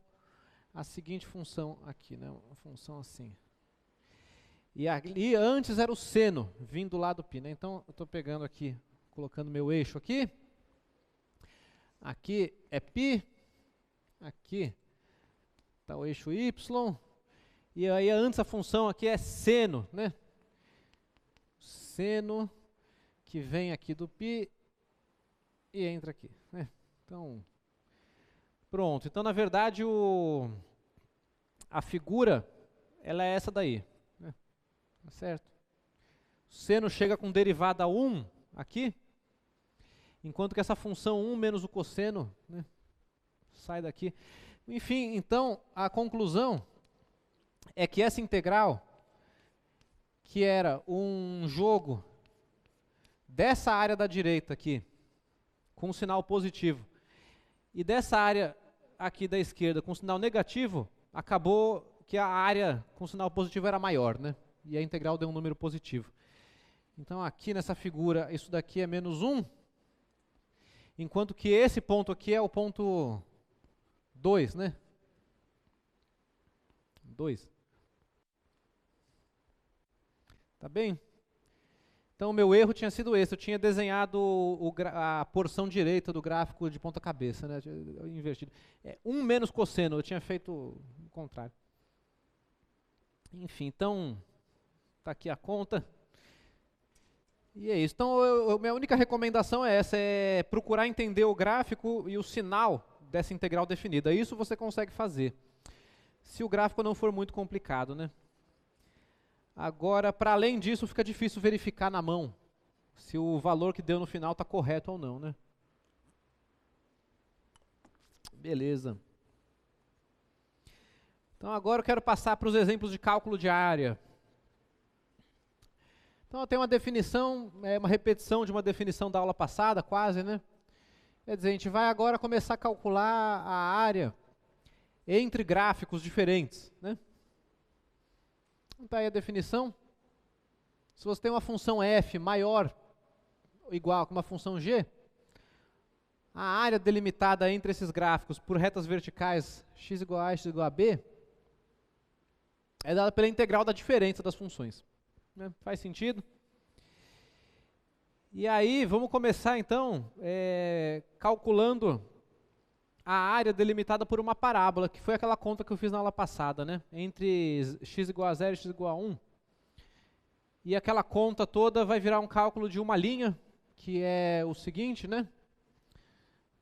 a seguinte função aqui, né? Uma função assim. E ali antes era o seno, vindo lá do π, né? Então, eu estou pegando aqui, colocando meu eixo aqui. Aqui é π, aqui está o eixo y, e aí antes a função aqui é seno, né? Seno que vem aqui do π e entra aqui, né? Então, pronto. Então, na verdade, a figura, ela é essa daí, né? Tá certo? O seno chega com derivada 1 aqui, enquanto que essa função 1 menos o cosseno, né, sai daqui. Enfim, então, a conclusão é que essa integral, que era um jogo dessa área da direita aqui, com um sinal positivo, e dessa área aqui da esquerda com sinal negativo, acabou que a área com sinal positivo era maior, né? E a integral deu um número positivo. Então aqui nessa figura, isso daqui é menos 1, enquanto que esse ponto aqui é o ponto 2, né? 2. Tá bem? Então, o meu erro tinha sido esse, eu tinha desenhado a porção direita do gráfico de ponta cabeça, né, invertido. 1 menos cosseno, eu tinha feito o contrário. Enfim, então, está aqui a conta. E é isso. Então, minha única recomendação é essa, é procurar entender o gráfico e o sinal dessa integral definida. Isso você consegue fazer, se o gráfico não for muito complicado, né? Agora, para além disso, fica difícil verificar na mão se o valor que deu no final está correto ou não, né? Beleza. Então, agora eu quero passar para os exemplos de cálculo de área. Então, eu tenho uma definição, uma repetição de uma definição da aula passada, quase, né? Quer dizer, a gente vai agora começar a calcular a área entre gráficos diferentes, né? Então, aí a definição. Se você tem uma função f maior ou igual a uma função g, a área delimitada entre esses gráficos por retas verticais x igual a x igual a b é dada pela integral da diferença das funções. Né? Faz sentido? E aí, vamos começar então calculando a área delimitada por uma parábola, que foi aquela conta que eu fiz na aula passada, né? Entre x igual a 0 e x igual a 1. E aquela conta toda vai virar um cálculo de uma linha, que é o seguinte, né?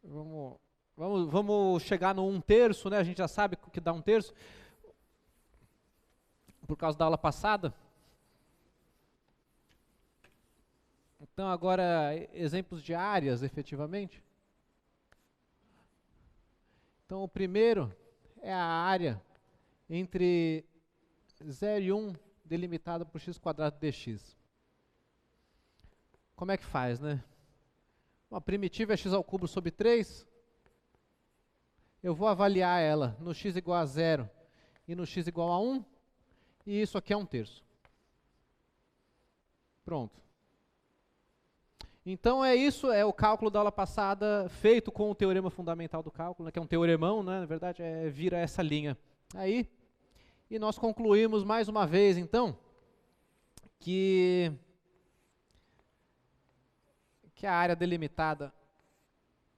Vamos chegar no 1/3, né? A gente já sabe o que dá 1/3, por causa da aula passada. Então, agora, exemplos de áreas, efetivamente. Então, o primeiro é a área entre 0 e 1, delimitada por x² dx. Como é que faz, né? Uma primitiva é x³ sobre 3. Eu vou avaliar ela no x igual a 0 e no x igual a 1. E isso aqui é 1/3. Pronto. Então, isso é o cálculo da aula passada, feito com o teorema fundamental do cálculo, né, que é um teoremão, né, na verdade, vira essa linha aí. E nós concluímos mais uma vez, então, que a área delimitada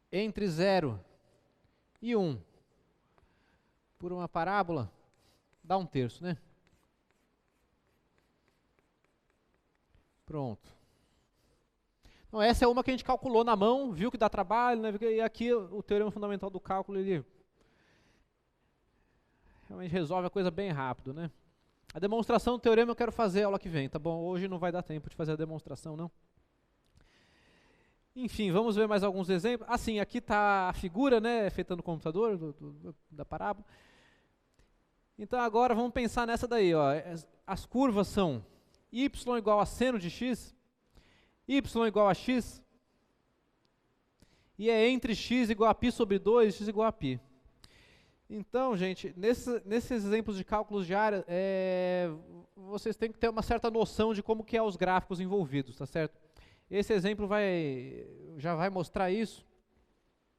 entre 0 e 1 por uma parábola dá 1/3, né? Pronto. Então, essa é uma que a gente calculou na mão, viu que dá trabalho, né? E aqui o teorema fundamental do cálculo, ele realmente resolve a coisa bem rápido, né? A demonstração do teorema eu quero fazer a aula que vem, tá bom? Hoje não vai dar tempo de fazer a demonstração, não. Enfim, vamos ver mais alguns exemplos. Assim, aqui está a figura, né, feita no computador, da parábola. Então, agora vamos pensar nessa daí, ó. As curvas são y igual a seno de x, y igual a x, e é entre x igual a π sobre 2 e x igual a π. Então, gente, nesses exemplos de cálculos de área, vocês têm que ter uma certa noção de como que é os gráficos envolvidos, tá certo? Esse exemplo já vai mostrar isso,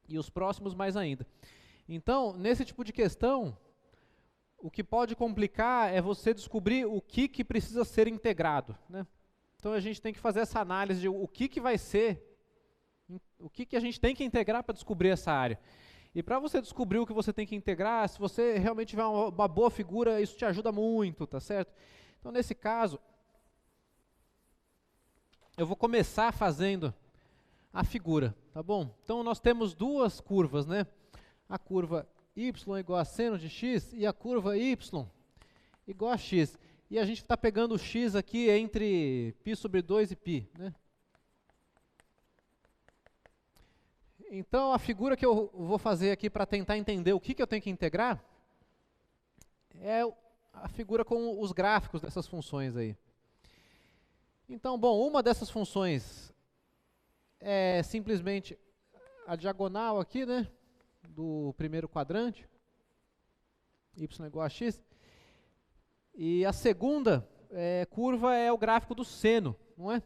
e os próximos mais ainda. Então, nesse tipo de questão, o que pode complicar é você descobrir o que precisa ser integrado, né? Então, a gente tem que fazer essa análise de o que vai ser, o que a gente tem que integrar para descobrir essa área. E para você descobrir o que você tem que integrar, se você realmente tiver uma boa figura, isso te ajuda muito, tá certo? Então, nesse caso, eu vou começar fazendo a figura, tá bom? Então, nós temos duas curvas, né? A curva y igual a seno de x e a curva y igual a x. E a gente está pegando o x aqui entre π sobre 2 e π, né? Então, a figura que eu vou fazer aqui para tentar entender o que eu tenho que integrar é a figura com os gráficos dessas funções aí. Então, bom, uma dessas funções é simplesmente a diagonal aqui, né, do primeiro quadrante, y igual a x. E a segunda curva é o gráfico do seno, não é?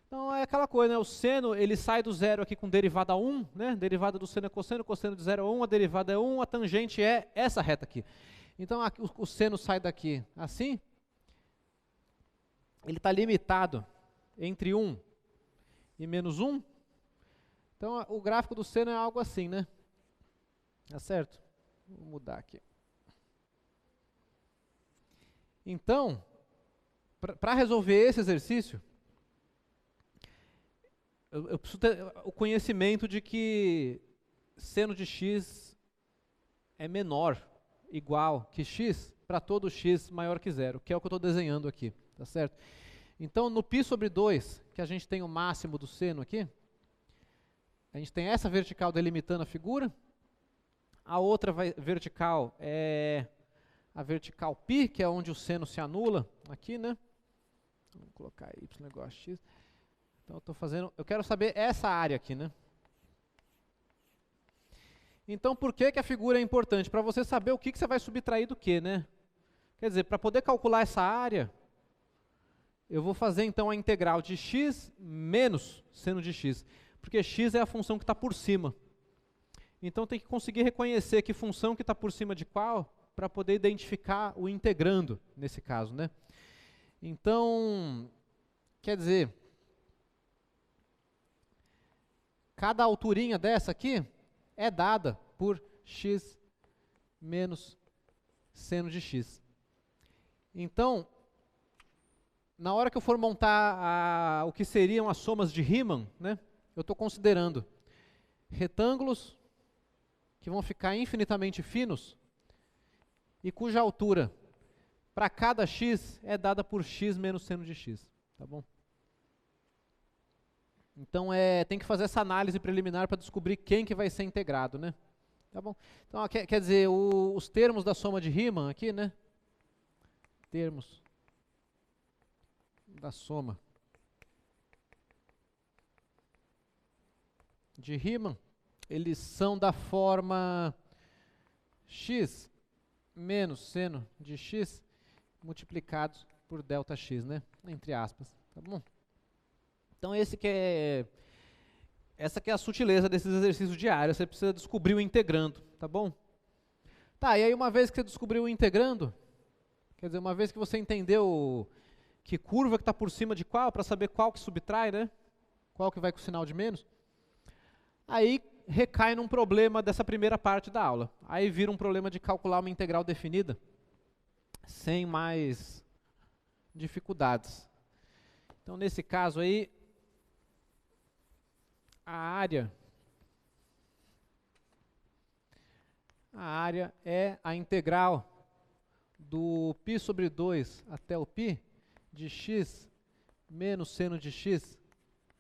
Então, é aquela coisa, né? O seno, ele sai do zero aqui com derivada 1, né? Derivada do seno é cosseno, cosseno de 0 a 1, a derivada é 1, a tangente é essa reta aqui. Então, aqui, o seno sai daqui assim. Ele está limitado entre 1 e menos 1. Então, o gráfico do seno é algo assim, né? Tá certo? Vou mudar aqui. Então, para resolver esse exercício, eu preciso ter o conhecimento de que seno de x é menor, igual que x, para todo x maior que zero, que é o que eu estou desenhando aqui, tá certo? Então, no π sobre 2, que a gente tem o máximo do seno aqui, a gente tem essa vertical delimitando a figura, a outra vertical é a vertical π, que é onde o seno se anula, aqui, né? Vamos colocar y igual a x. Então, eu quero saber essa área aqui, né? Então, por que a figura é importante? Para você saber o que você vai subtrair do que, né? Quer dizer, para poder calcular essa área, eu vou fazer então a integral de x menos seno de x, porque x é a função que está por cima. Então tem que conseguir reconhecer que função que está por cima de qual, para poder identificar o integrando, nesse caso, né? Então, quer dizer, cada alturinha dessa aqui é dada por x menos seno de x. Então, na hora que eu for montar o que seriam as somas de Riemann, né, eu estou considerando retângulos que vão ficar infinitamente finos e cuja altura para cada x é dada por x menos seno de x, tá bom? Então, tem que fazer essa análise preliminar para descobrir quem que vai ser integrado, né? Tá bom? Então, quer dizer, os termos da soma de Riemann aqui, né? Termos da soma de Riemann, eles são da forma x menos seno de x multiplicados por delta x, né? Entre aspas, tá bom? Então essa que é a sutileza desses exercícios diários, você precisa descobrir o integrando, tá bom? Tá, e aí uma vez que você descobriu o integrando, quer dizer, uma vez que você entendeu que curva que está por cima de qual, para saber qual que subtrai, né? Qual que vai com o sinal de menos, aí recai num problema dessa primeira parte da aula. Aí vira um problema de calcular uma integral definida, sem mais dificuldades. Então nesse caso aí, a área é a integral do π sobre 2 até o π de x menos seno de x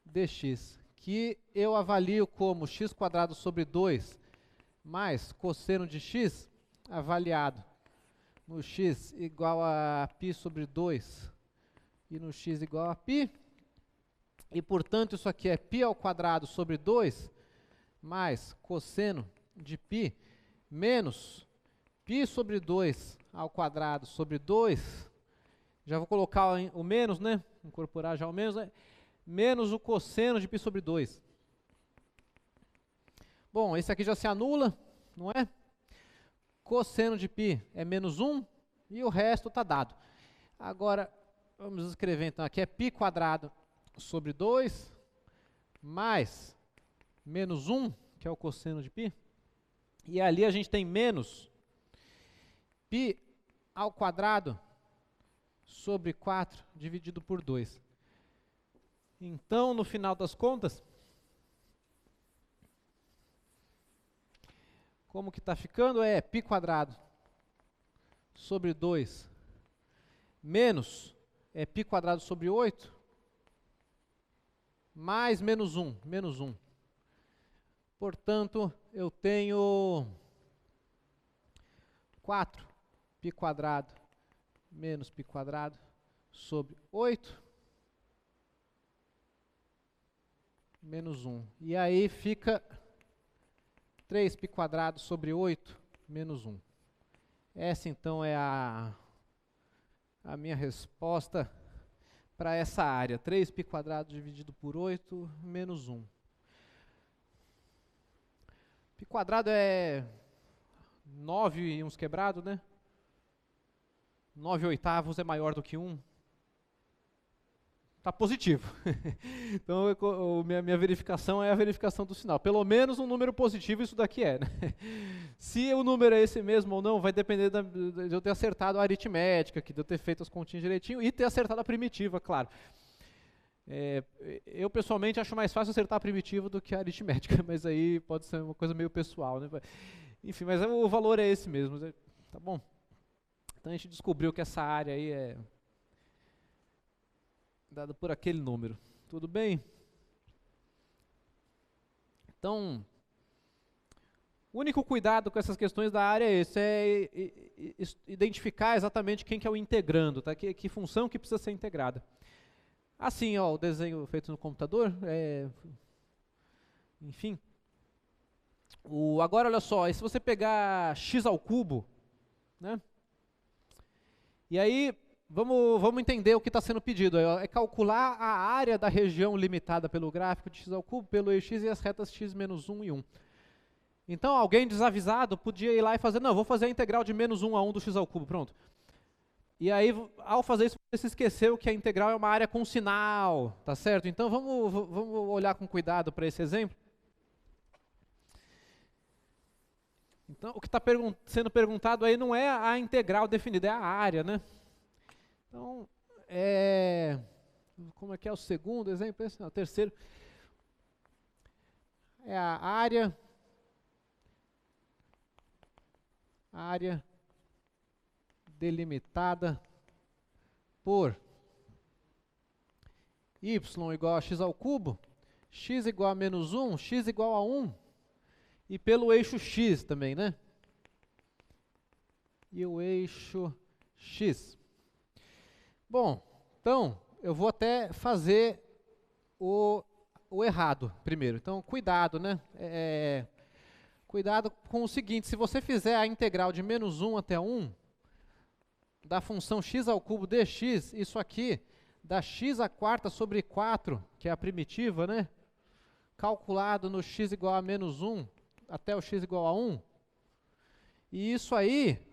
dx, que eu avalio como x² sobre 2 mais cosseno de x, avaliado no x igual a π sobre 2 e no x igual a π. E, portanto, isso aqui é π² sobre 2 mais cosseno de π menos π sobre 2 ao quadrado sobre 2. Já vou colocar o menos, né? Incorporar já o menos, né? Menos o cosseno de π sobre 2. Bom, esse aqui já se anula, não é? Cosseno de π é menos 1 e o resto está dado. Agora, vamos escrever então, aqui é π² sobre 2 mais menos 1, que é o cosseno de π. E ali a gente tem menos π ao quadrado sobre 4 dividido por 2. Então, no final das contas, como que está ficando? É π² sobre 2 menos π² sobre 8 mais menos 1, menos 1. Portanto, eu tenho 4 π² menos π² sobre 8 menos 1. E aí fica 3 π² sobre 8 menos 1. Essa então é a minha resposta para essa área. 3 π² dividido por 8 menos 1. π² é 9 e uns quebrados, né? 9 oitavos é maior do que 1. está positivo. Então, minha verificação é a verificação do sinal. Pelo menos um número positivo isso daqui é. Né? Se o número é esse mesmo ou não, vai depender de eu ter acertado a aritmética, de eu ter feito as continhas direitinho e ter acertado a primitiva, claro. Eu, pessoalmente, acho mais fácil acertar a primitiva do que a aritmética, mas aí pode ser uma coisa meio pessoal. Né? Enfim, mas o valor é esse mesmo, tá bom? Então, a gente descobriu que essa área aí é dada por aquele número. Tudo bem? Então, o único cuidado com essas questões da área é esse, identificar exatamente quem que é o integrando, tá? Que função que precisa ser integrada. Assim, ó, o desenho feito no computador, enfim. Agora, olha só, se você pegar x ao cubo, né? E aí, vamos entender o que está sendo pedido. É calcular a área da região limitada pelo gráfico de x ao cubo, pelo eixo x e as retas x menos 1 e 1. Então, alguém desavisado podia ir lá e fazer, não, vou fazer a integral de menos 1 a 1 do x ao cubo, pronto. E aí, ao fazer isso, você se esqueceu que a integral é uma área com sinal, tá certo? Então, vamos olhar com cuidado para esse exemplo. Então, o que está sendo perguntado aí não é a integral definida, é a área, né? Então, como é que é o segundo exemplo? Esse não, o terceiro. É a área delimitada por y igual a x ao cubo, x igual a menos 1, x igual a 1, e pelo eixo x também, né? E o eixo x. Bom, então, eu vou até fazer o errado primeiro. Então, cuidado, né? Cuidado com o seguinte, se você fizer a integral de menos 1 até 1, da função x ao cubo dx, isso aqui dá x à quarta sobre 4, que é a primitiva, né? Calculado no x igual a menos 1 até o x igual a 1. E isso aí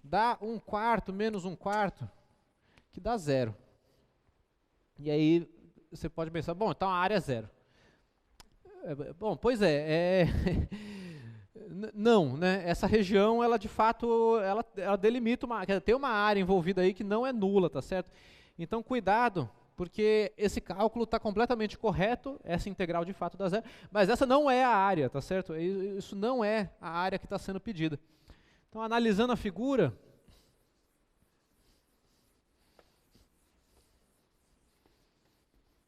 dá 1/4 menos 1/4, que dá 0. E aí você pode pensar, bom, então a área é 0. Bom, pois não, né? Essa região, ela de fato, ela delimita tem uma área envolvida aí que não é nula, tá certo? Então, cuidado, porque esse cálculo está completamente correto, essa integral de fato dá 0, mas essa não é a área, tá certo? Isso não é a área que está sendo pedida. Então, analisando a figura,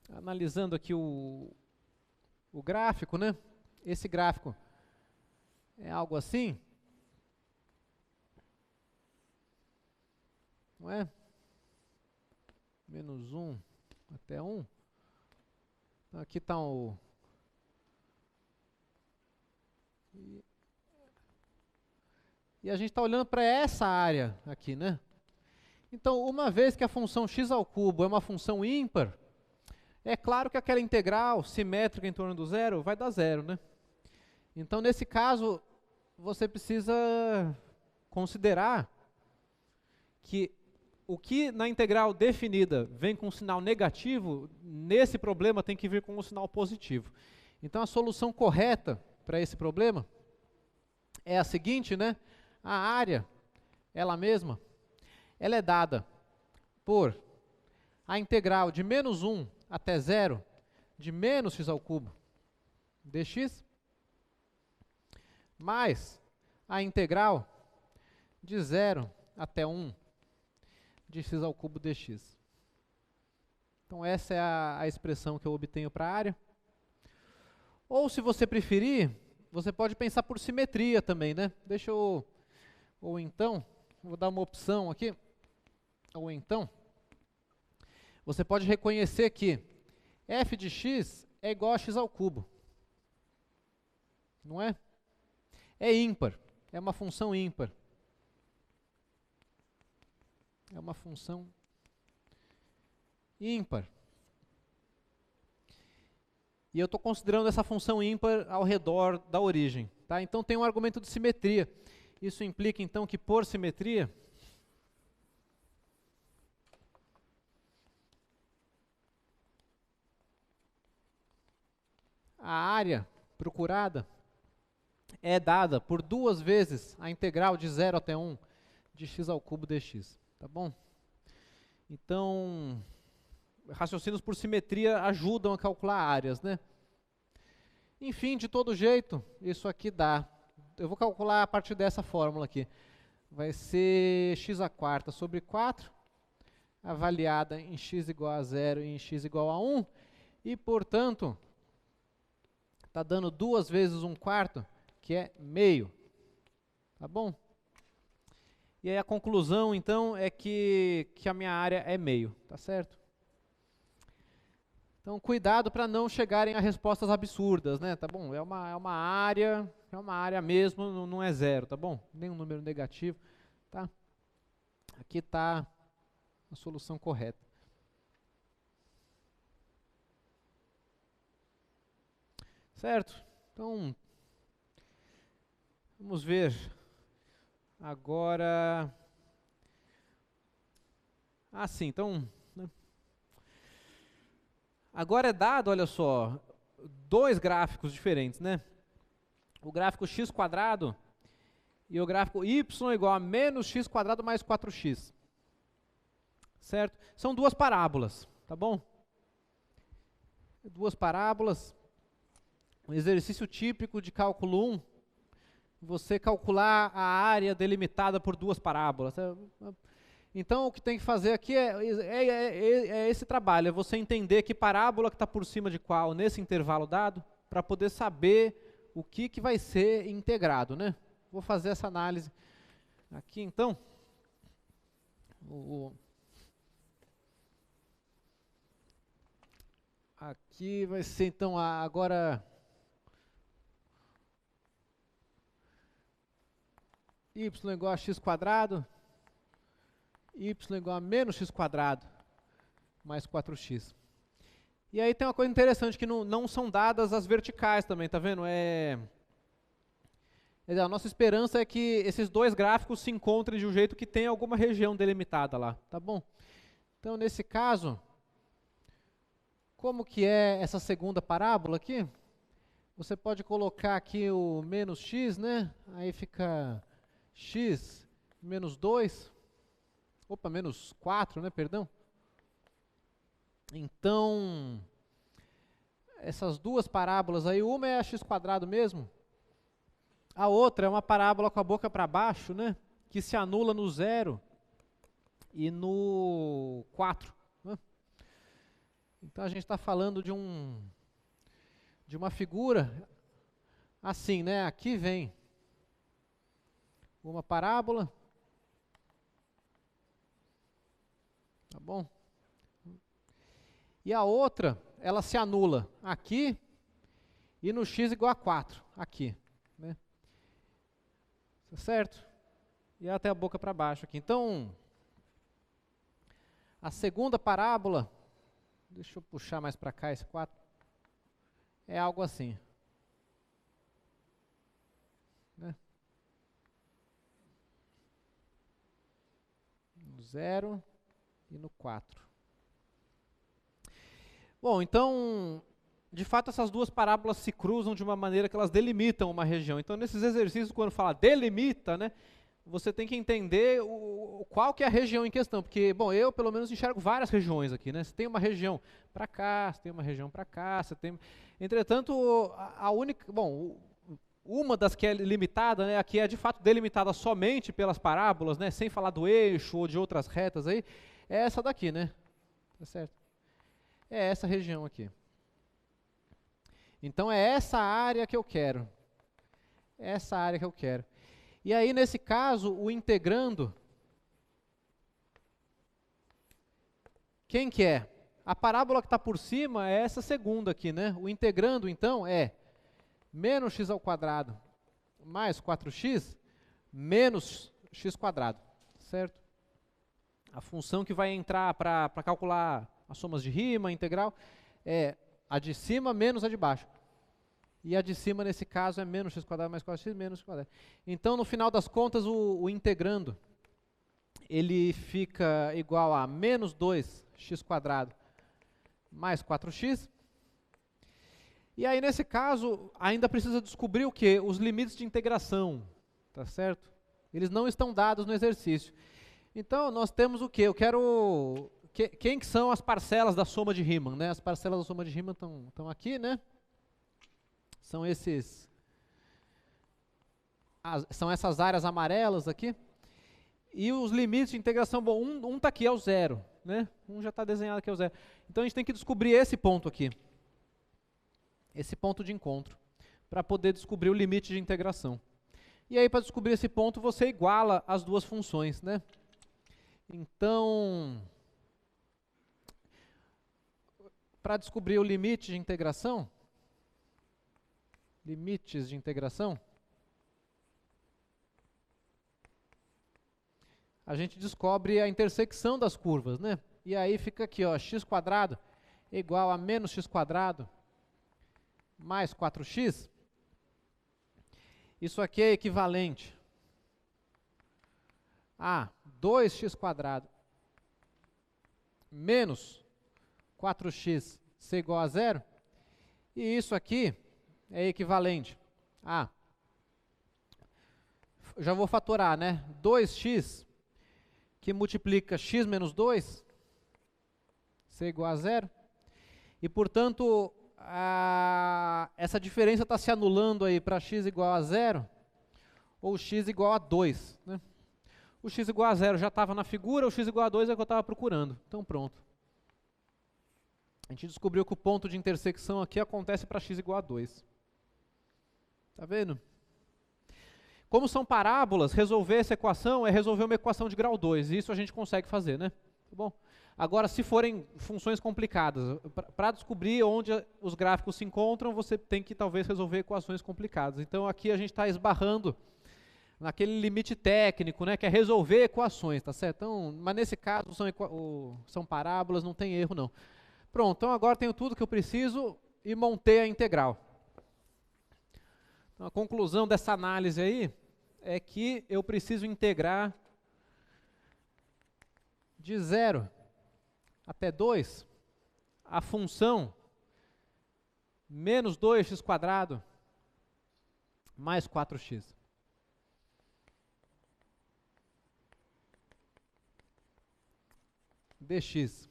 analisando aqui o gráfico, né? Esse gráfico é algo assim, não é? Menos 1 até 1. Então aqui está e a gente está olhando para essa área aqui, né? Então, uma vez que a função x ao cubo é uma função ímpar, é claro que aquela integral simétrica em torno do zero vai dar 0, né? Então, nesse caso, você precisa considerar que o que na integral definida vem com um sinal negativo, nesse problema tem que vir com um sinal positivo. Então, a solução correta para esse problema é a seguinte, né? A área, ela mesma, ela é dada por a integral de menos 1 até 0 de menos x ao cubo dx, mais a integral de 0 até 1 de x ao cubo dx. Então essa é a expressão que eu obtenho para a área. Ou se você preferir, você pode pensar por simetria também, né? Ou então, vou dar uma opção aqui, ou então, você pode reconhecer que f de x é igual a x ao cubo. Não é? É ímpar, é uma função ímpar. É uma função ímpar. E eu estou considerando essa função ímpar ao redor da origem. Tá? Então tem um argumento de simetria. Isso implica então que por simetria, a área procurada é dada por 2 vezes a integral de 0 até 1 de x ao cubo dx, tá bom? Então, raciocínios por simetria ajudam a calcular áreas, né? Enfim, de todo jeito, isso aqui dá. Eu vou calcular a partir dessa fórmula aqui. Vai ser x² sobre 4, avaliada em x igual a 0 e em x igual a 1. E, portanto, está dando 2 vezes 1/4, que é meio. Tá bom? E aí a conclusão, então, é que a minha área é meio. Tá certo? Então, cuidado para não chegarem a respostas absurdas, né? Tá bom? É uma área mesmo, não é zero, tá bom? Nenhum número negativo, tá? Aqui está a solução correta. Certo? Então, vamos ver agora. Sim, então, né? Agora é dado, olha só, 2 gráficos diferentes, né? O gráfico x² e o gráfico y igual a menos x² mais 4x. Certo? São 2 parábolas, tá bom? 2 parábolas. Um exercício típico de cálculo 1, você calcular a área delimitada por 2 parábolas. Então, o que tem que fazer aqui é esse trabalho, é você entender que parábola que está por cima de qual nesse intervalo dado, para poder saber o que vai ser integrado, né? Vou fazer essa análise aqui, então. Aqui vai ser, então, agora y igual a x², y igual a menos x² mais 4x. E aí tem uma coisa interessante, que não são dadas as verticais também, tá vendo? A nossa esperança é que esses 2 gráficos se encontrem de um jeito que tenha alguma região delimitada lá, tá bom? Então, nesse caso, como que é essa segunda parábola aqui? Você pode colocar aqui o menos x, né? Aí fica x menos 2, menos 4, né, perdão. Então, essas 2 parábolas aí, uma é a x² mesmo, a outra é uma parábola com a boca para baixo, né, que se anula no 0 e no 4. Né? Então, a gente está falando de uma figura assim, né, aqui vem uma parábola, tá bom? E a outra, ela se anula aqui e no x igual a 4, aqui, né? Tá certo? E até a boca para baixo aqui. Então, a segunda parábola, deixa eu puxar mais para cá esse 4, é algo assim. Né? No 0 e no 4. Bom, então, de fato, essas 2 parábolas se cruzam de uma maneira que elas delimitam uma região. Então, nesses exercícios, quando fala delimita, né, você tem que entender qual que é a região em questão. Porque, bom, eu, pelo menos, enxergo várias regiões aqui, né? Você tem uma região para cá, você tem uma região para cá, você tem... Entretanto, a única... Bom, uma das que é limitada, né, aqui é, de fato, delimitada somente pelas parábolas, né, sem falar do eixo ou de outras retas aí, é essa daqui, né? Tá certo? É essa região aqui. Então, é essa área que eu quero. É essa área que eu quero. E aí, nesse caso, o integrando, quem que é? A parábola que está por cima é essa segunda aqui, né? O integrando, então, é menos x² mais 4x menos x², certo? A função que vai entrar para calcular as somas de rima, integral, é a de cima menos a de baixo. E a de cima, nesse caso, é menos x² mais 4x menos x². Então, no final das contas, o integrando, ele fica igual a menos 2x² mais 4x. E aí, nesse caso, ainda precisa descobrir o quê? Os limites de integração, tá certo? Eles não estão dados no exercício. Então, nós temos o quê? Eu quero... Quem que são as parcelas da soma de Riemann, né? As parcelas da soma de Riemann estão aqui, né? São esses... são essas áreas amarelas aqui. E os limites de integração, bom, um está aqui, é o zero, né? Um já está desenhado aqui, é o zero. Então, a gente tem que descobrir esse ponto aqui. Esse ponto de encontro, para poder descobrir o limite de integração. E aí, para descobrir esse ponto, você iguala as duas funções, né? Então, para descobrir o limite de integração, limites de integração, a gente descobre a intersecção das curvas, né? E aí fica aqui, ó, x² é igual a menos x² mais 4x. Isso aqui é equivalente a 2x² menos 4x ser igual a zero. E isso aqui é equivalente a, já vou fatorar, né? 2x que multiplica x menos 2 ser igual a zero. E, portanto, essa diferença está se anulando aí para x igual a zero ou x igual a 2. Né? O x igual a zero já estava na figura, o x igual a 2 é o que eu estava procurando. Então, pronto. A gente descobriu que o ponto de intersecção aqui acontece para x igual a 2. Tá vendo? Como são parábolas, resolver essa equação é resolver uma equação de grau 2. E isso a gente consegue fazer, né? Tá bom? Agora, se forem funções complicadas, para descobrir onde os gráficos se encontram, você tem que talvez resolver equações complicadas. Então, aqui a gente está esbarrando naquele limite técnico, né, que é resolver equações, tá certo? Então, mas nesse caso são parábolas, não tem erro não. Pronto, então agora tenho tudo que eu preciso e montei a integral. Então, a conclusão dessa análise aí é que eu preciso integrar de 0 até 2 a função menos 2x² mais 4x. dx.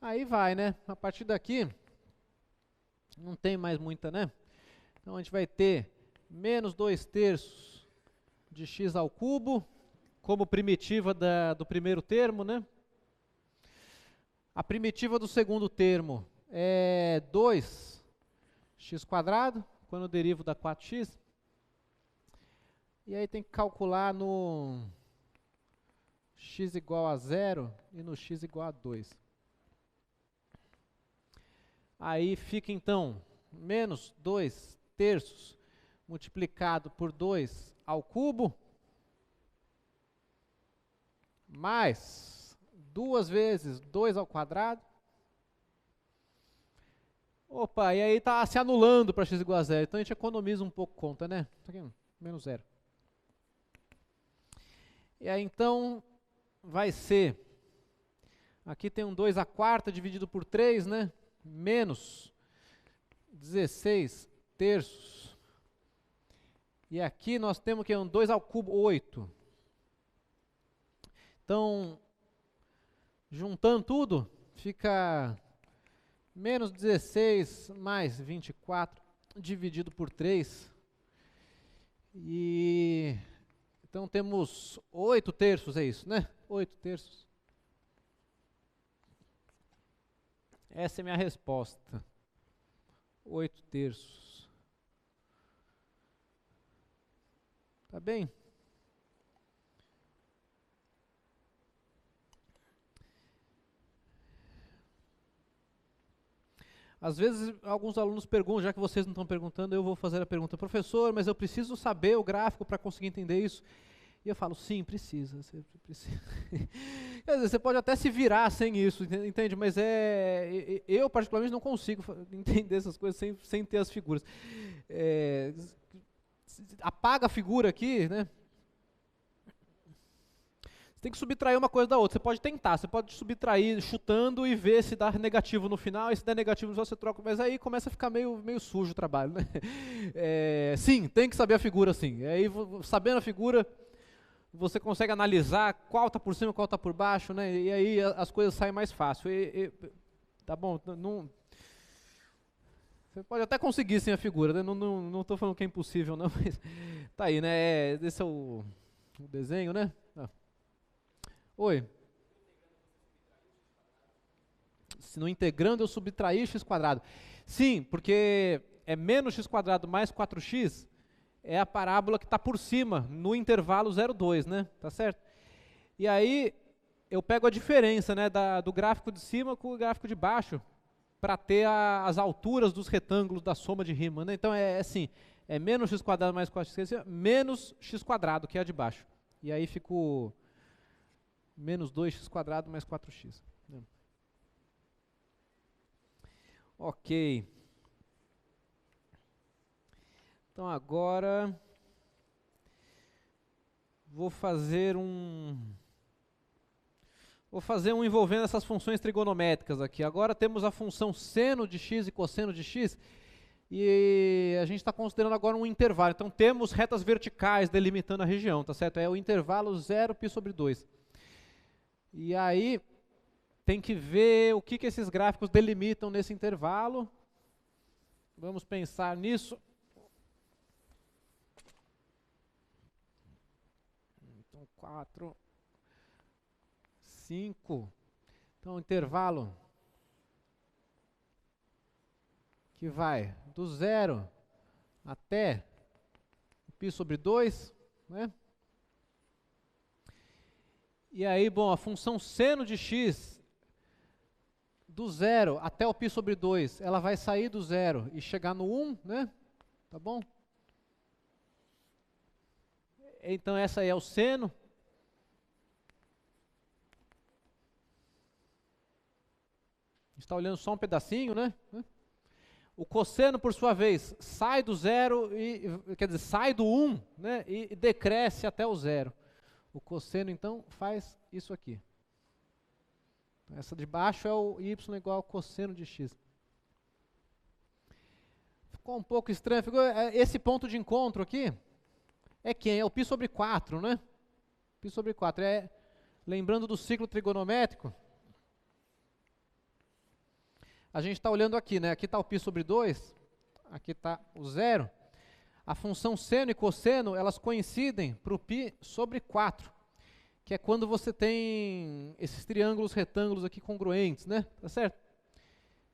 Aí vai, né? A partir daqui, não tem mais muita, né? Então a gente vai ter menos 2/3 de x ao cubo, como primitiva do primeiro termo, né? A primitiva do segundo termo é 2x², quando eu derivo da 4x. E aí tem que calcular no x igual a 0 e no x igual a 2. Aí fica então menos 2/3 multiplicado por 2 ao cubo, mais 2 vezes 2 ao quadrado. Opa, e aí está se anulando para x igual a 0, então a gente economiza um pouco conta, né? Aqui, menos 0. E aí então vai ser, aqui tem um 2/4 dividido por 3, né? Menos 16/3. E aqui nós temos que um 2 ao cubo, 8. Então, juntando tudo, fica menos 16 mais 24 dividido por 3. E então temos 8/3, é isso, né? 8/3. Essa é a minha resposta. 8/3. Tá bem? Às vezes, alguns alunos perguntam, já que vocês não estão perguntando, eu vou fazer a pergunta. Professor, mas eu preciso saber o gráfico para conseguir entender isso. E eu falo, sim, precisa. Você precisa. Quer dizer, você pode até se virar sem isso, entende? Mas eu, particularmente, não consigo entender essas coisas sem ter as figuras. Apaga a figura aqui, né? Você tem que subtrair uma coisa da outra. Você pode tentar, você pode subtrair chutando e ver se dá negativo no final, e se der negativo no final você troca, mas aí começa a ficar meio sujo o trabalho, né? Sim, tem que saber a figura, sim. Aí, sabendo a figura, você consegue analisar qual está por cima e qual está por baixo, né? E aí as coisas saem mais fácil. Tá bom, não, você pode até conseguir sem a figura, né? Não estou falando que é impossível, não, mas tá aí, né? Esse é o desenho, né? Oi. Se no integrando eu subtrair x quadrado. Sim, porque é menos x quadrado mais 4x é a parábola que está por cima, no intervalo 0,2, né? Tá certo? E aí eu pego a diferença, né, do gráfico de cima com o gráfico de baixo, para ter as alturas dos retângulos da soma de Riemann, né? Então é assim, é menos x quadrado mais 4x menos x quadrado, que é a de baixo. E aí fico menos 2x quadrado mais 4x. Ok. Então agora vou fazer um envolvendo essas funções trigonométricas aqui. Agora temos a função seno de x e cosseno de x, e a gente está considerando agora um intervalo. Então temos retas verticais delimitando a região, tá certo? É o intervalo 0π/2. E aí tem que ver o que esses gráficos delimitam nesse intervalo. Vamos pensar nisso. Então 4, 5. Então, intervalo que vai do 0 até π/2, né? E aí, bom, a função seno de x do 0 até o π/2, ela vai sair do 0 e chegar no 1, né? Tá bom? Então, essa aí é o seno. Está olhando só um pedacinho, né? O cosseno, por sua vez, sai do 0, quer dizer, sai do 1, né? E decresce até o 0. O cosseno, então, faz isso aqui. Essa de baixo é o y igual ao cosseno de x. Ficou um pouco estranho. Esse ponto de encontro aqui é quem? É o π/4, né? π/4. Lembrando do ciclo trigonométrico, a gente está olhando aqui, né? Aqui está o π/2, aqui está o 0. A função seno e cosseno, elas coincidem para o π/4, que é quando você tem esses triângulos retângulos aqui congruentes, né? Tá certo?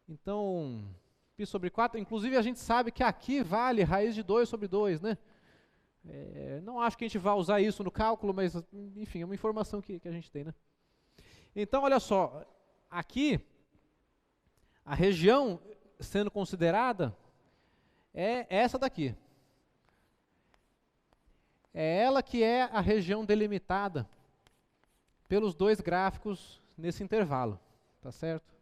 Então, π/4, inclusive a gente sabe que aqui vale raiz de 2/2, né? Não acho que a gente vá usar isso no cálculo, mas, enfim, é uma informação que a gente tem, né? Então, olha só, aqui, a região sendo considerada é essa daqui. É ela que é a região delimitada pelos dois gráficos nesse intervalo, tá certo?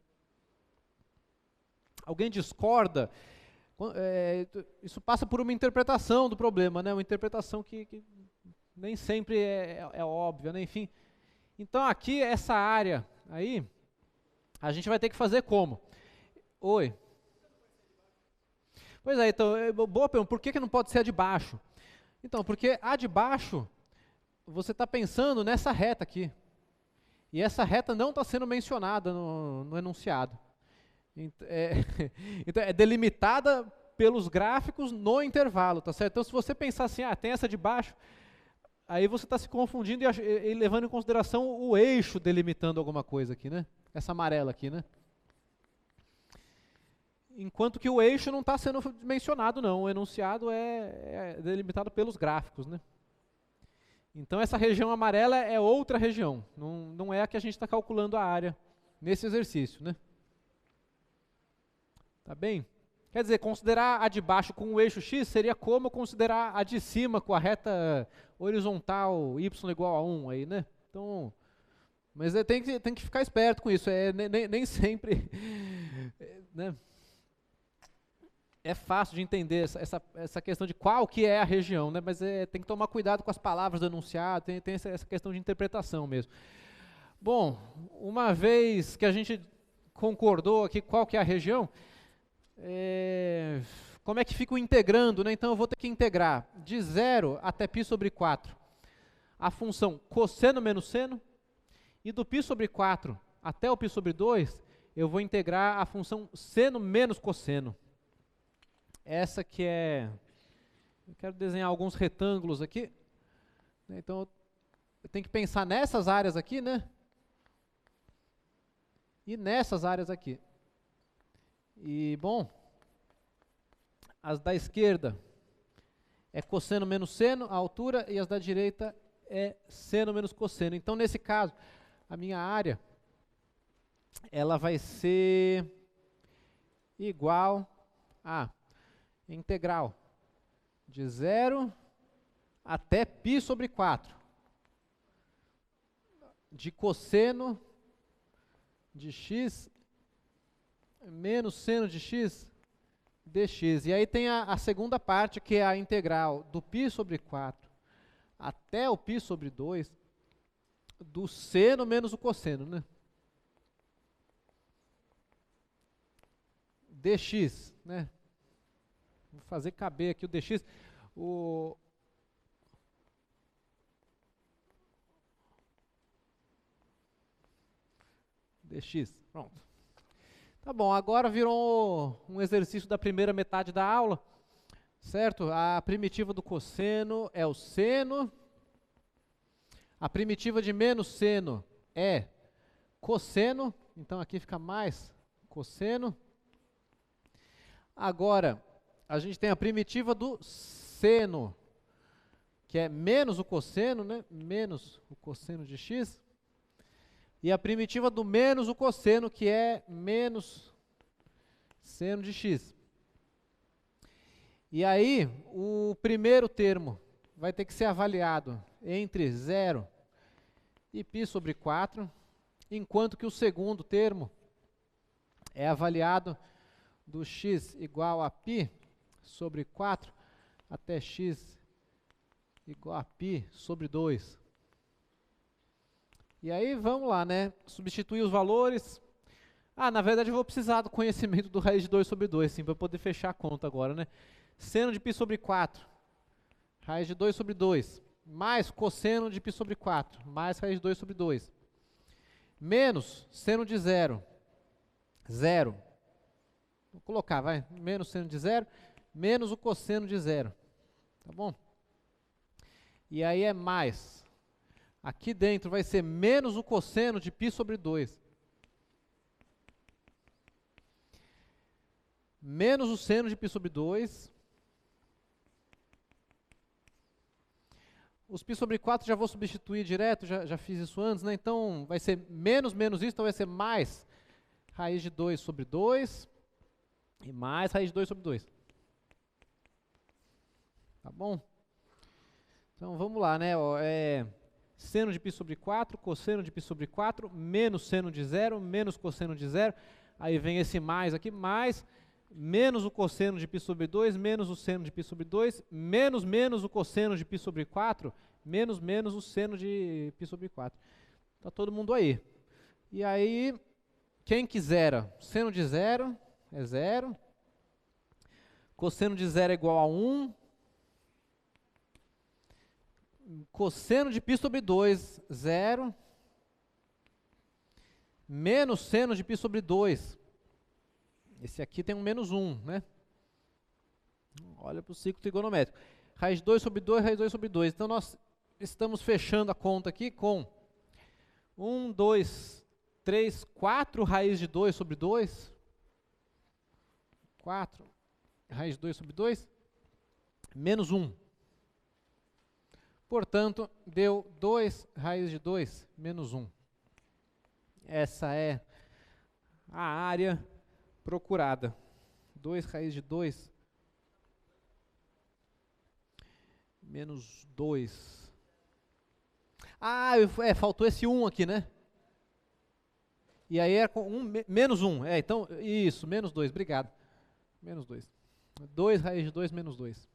Alguém discorda? Isso passa por uma interpretação do problema, né? Uma interpretação que nem sempre é óbvia, né? Enfim. Então aqui, essa área aí, a gente vai ter que fazer como? Oi? Pois é, então, boa pergunta, por que não pode ser a de baixo? Então, porque a de baixo, você está pensando nessa reta aqui. E essa reta não está sendo mencionada no enunciado. Então, é delimitada pelos gráficos no intervalo, tá certo? Então, se você pensar assim, tem essa de baixo, aí você está se confundindo e levando em consideração o eixo delimitando alguma coisa aqui, né? Essa amarela aqui, né? Enquanto que o eixo não está sendo mencionado, não. O enunciado é delimitado pelos gráficos, né? Então, essa região amarela é outra região. Não é a que a gente está calculando a área nesse exercício, né? Tá bem? Quer dizer, considerar a de baixo com o eixo x seria como considerar a de cima com a reta horizontal y igual a 1 aí, né? Então, mas tem que ficar esperto com isso. Nem sempre, né? é fácil de entender essa questão de qual que é a região, né? Mas tem que tomar cuidado com as palavras do enunciado, tem essa questão de interpretação mesmo. Bom, uma vez que a gente concordou aqui qual que é a região, como é que fica o integrando, né? Então eu vou ter que integrar de 0 até π sobre 4 a função cosseno menos seno, e do π sobre 4 até o π sobre 2, eu vou integrar a função seno menos cosseno. Essa que é... Eu quero desenhar alguns retângulos aqui, né? Então eu tenho que pensar nessas áreas aqui, né? E nessas áreas aqui. E, bom, as da esquerda é cosseno menos seno, a altura, e as da direita é seno menos cosseno. Então, nesse caso, a minha área, ela vai ser igual a integral de 0 até π sobre 4 de cosseno de x menos seno de x dx. E aí tem a segunda parte, que é a integral do π sobre 4 até o π sobre 2 do seno menos o cosseno, né? dx, né? Vou fazer caber aqui o dx. Dx, pronto. Tá bom, agora virou um exercício da primeira metade da aula, certo? A primitiva do cosseno é o seno, a primitiva de menos seno é cosseno, então aqui fica mais cosseno. Agora, a gente tem a primitiva do seno, que é menos o cosseno, né? Menos o cosseno de x. E a primitiva do menos o cosseno, que é menos seno de x. E aí, o primeiro termo vai ter que ser avaliado entre 0 e π sobre 4, enquanto que o segundo termo é avaliado do x igual a π sobre 4 até x igual a π sobre 2. E aí, vamos lá, né? Substituir os valores. Na verdade, eu vou precisar do conhecimento do raiz de 2 sobre 2, sim, para poder fechar a conta agora, né? Seno de π sobre 4, raiz de 2 sobre 2, mais cosseno de π sobre 4, mais raiz de 2 sobre 2, menos seno de 0, 0. Vou colocar, vai, menos seno de 0, menos o cosseno de 0, tá bom? E aí é mais. Aqui dentro vai ser menos o cosseno de π sobre 2. Menos o seno de π sobre 2. Os π sobre 4 já vou substituir direto, já fiz isso antes, né? Então vai ser menos isso, então vai ser mais raiz de 2 sobre 2 e mais raiz de 2 sobre 2. Tá bom? Então vamos lá, né? Seno de π sobre 4, cosseno de π sobre 4, menos seno de 0, menos cosseno de 0. Aí vem esse mais aqui, mais, menos o cosseno de π sobre 2, menos o seno de π sobre 2, menos o cosseno de π sobre 4, menos o seno de π sobre 4. Tá todo mundo aí. E aí, quem quiser, seno de 0 é 0, cosseno de 0 é igual a 1, cosseno de π sobre 2, 0, menos seno de π sobre 2. Esse aqui tem um menos 1, né? Olha para o ciclo trigonométrico. Raiz de 2 sobre 2, raiz de 2 sobre 2. Então, nós estamos fechando a conta aqui com 1, 2, 3, 4 raiz de 2 sobre 2. 4 raiz de 2 sobre 2, menos 1. Portanto, deu 2 raiz de 2 menos 1. Essa é a área procurada. 2 raiz de 2 menos 2. Faltou esse 1 aqui, né? E aí é com menos 1. Então, isso, menos 2, obrigado. Menos 2. 2 raiz de 2 menos 2.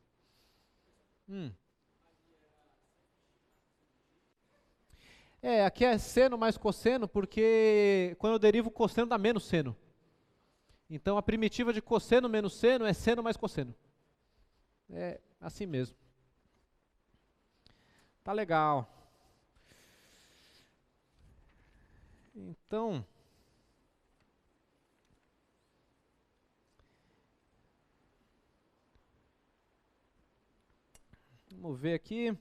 Aqui é seno mais cosseno, porque quando eu derivo cosseno dá menos seno. Então a primitiva de cosseno menos seno é seno mais cosseno. É assim mesmo. Tá legal. Então, vamos ver aqui.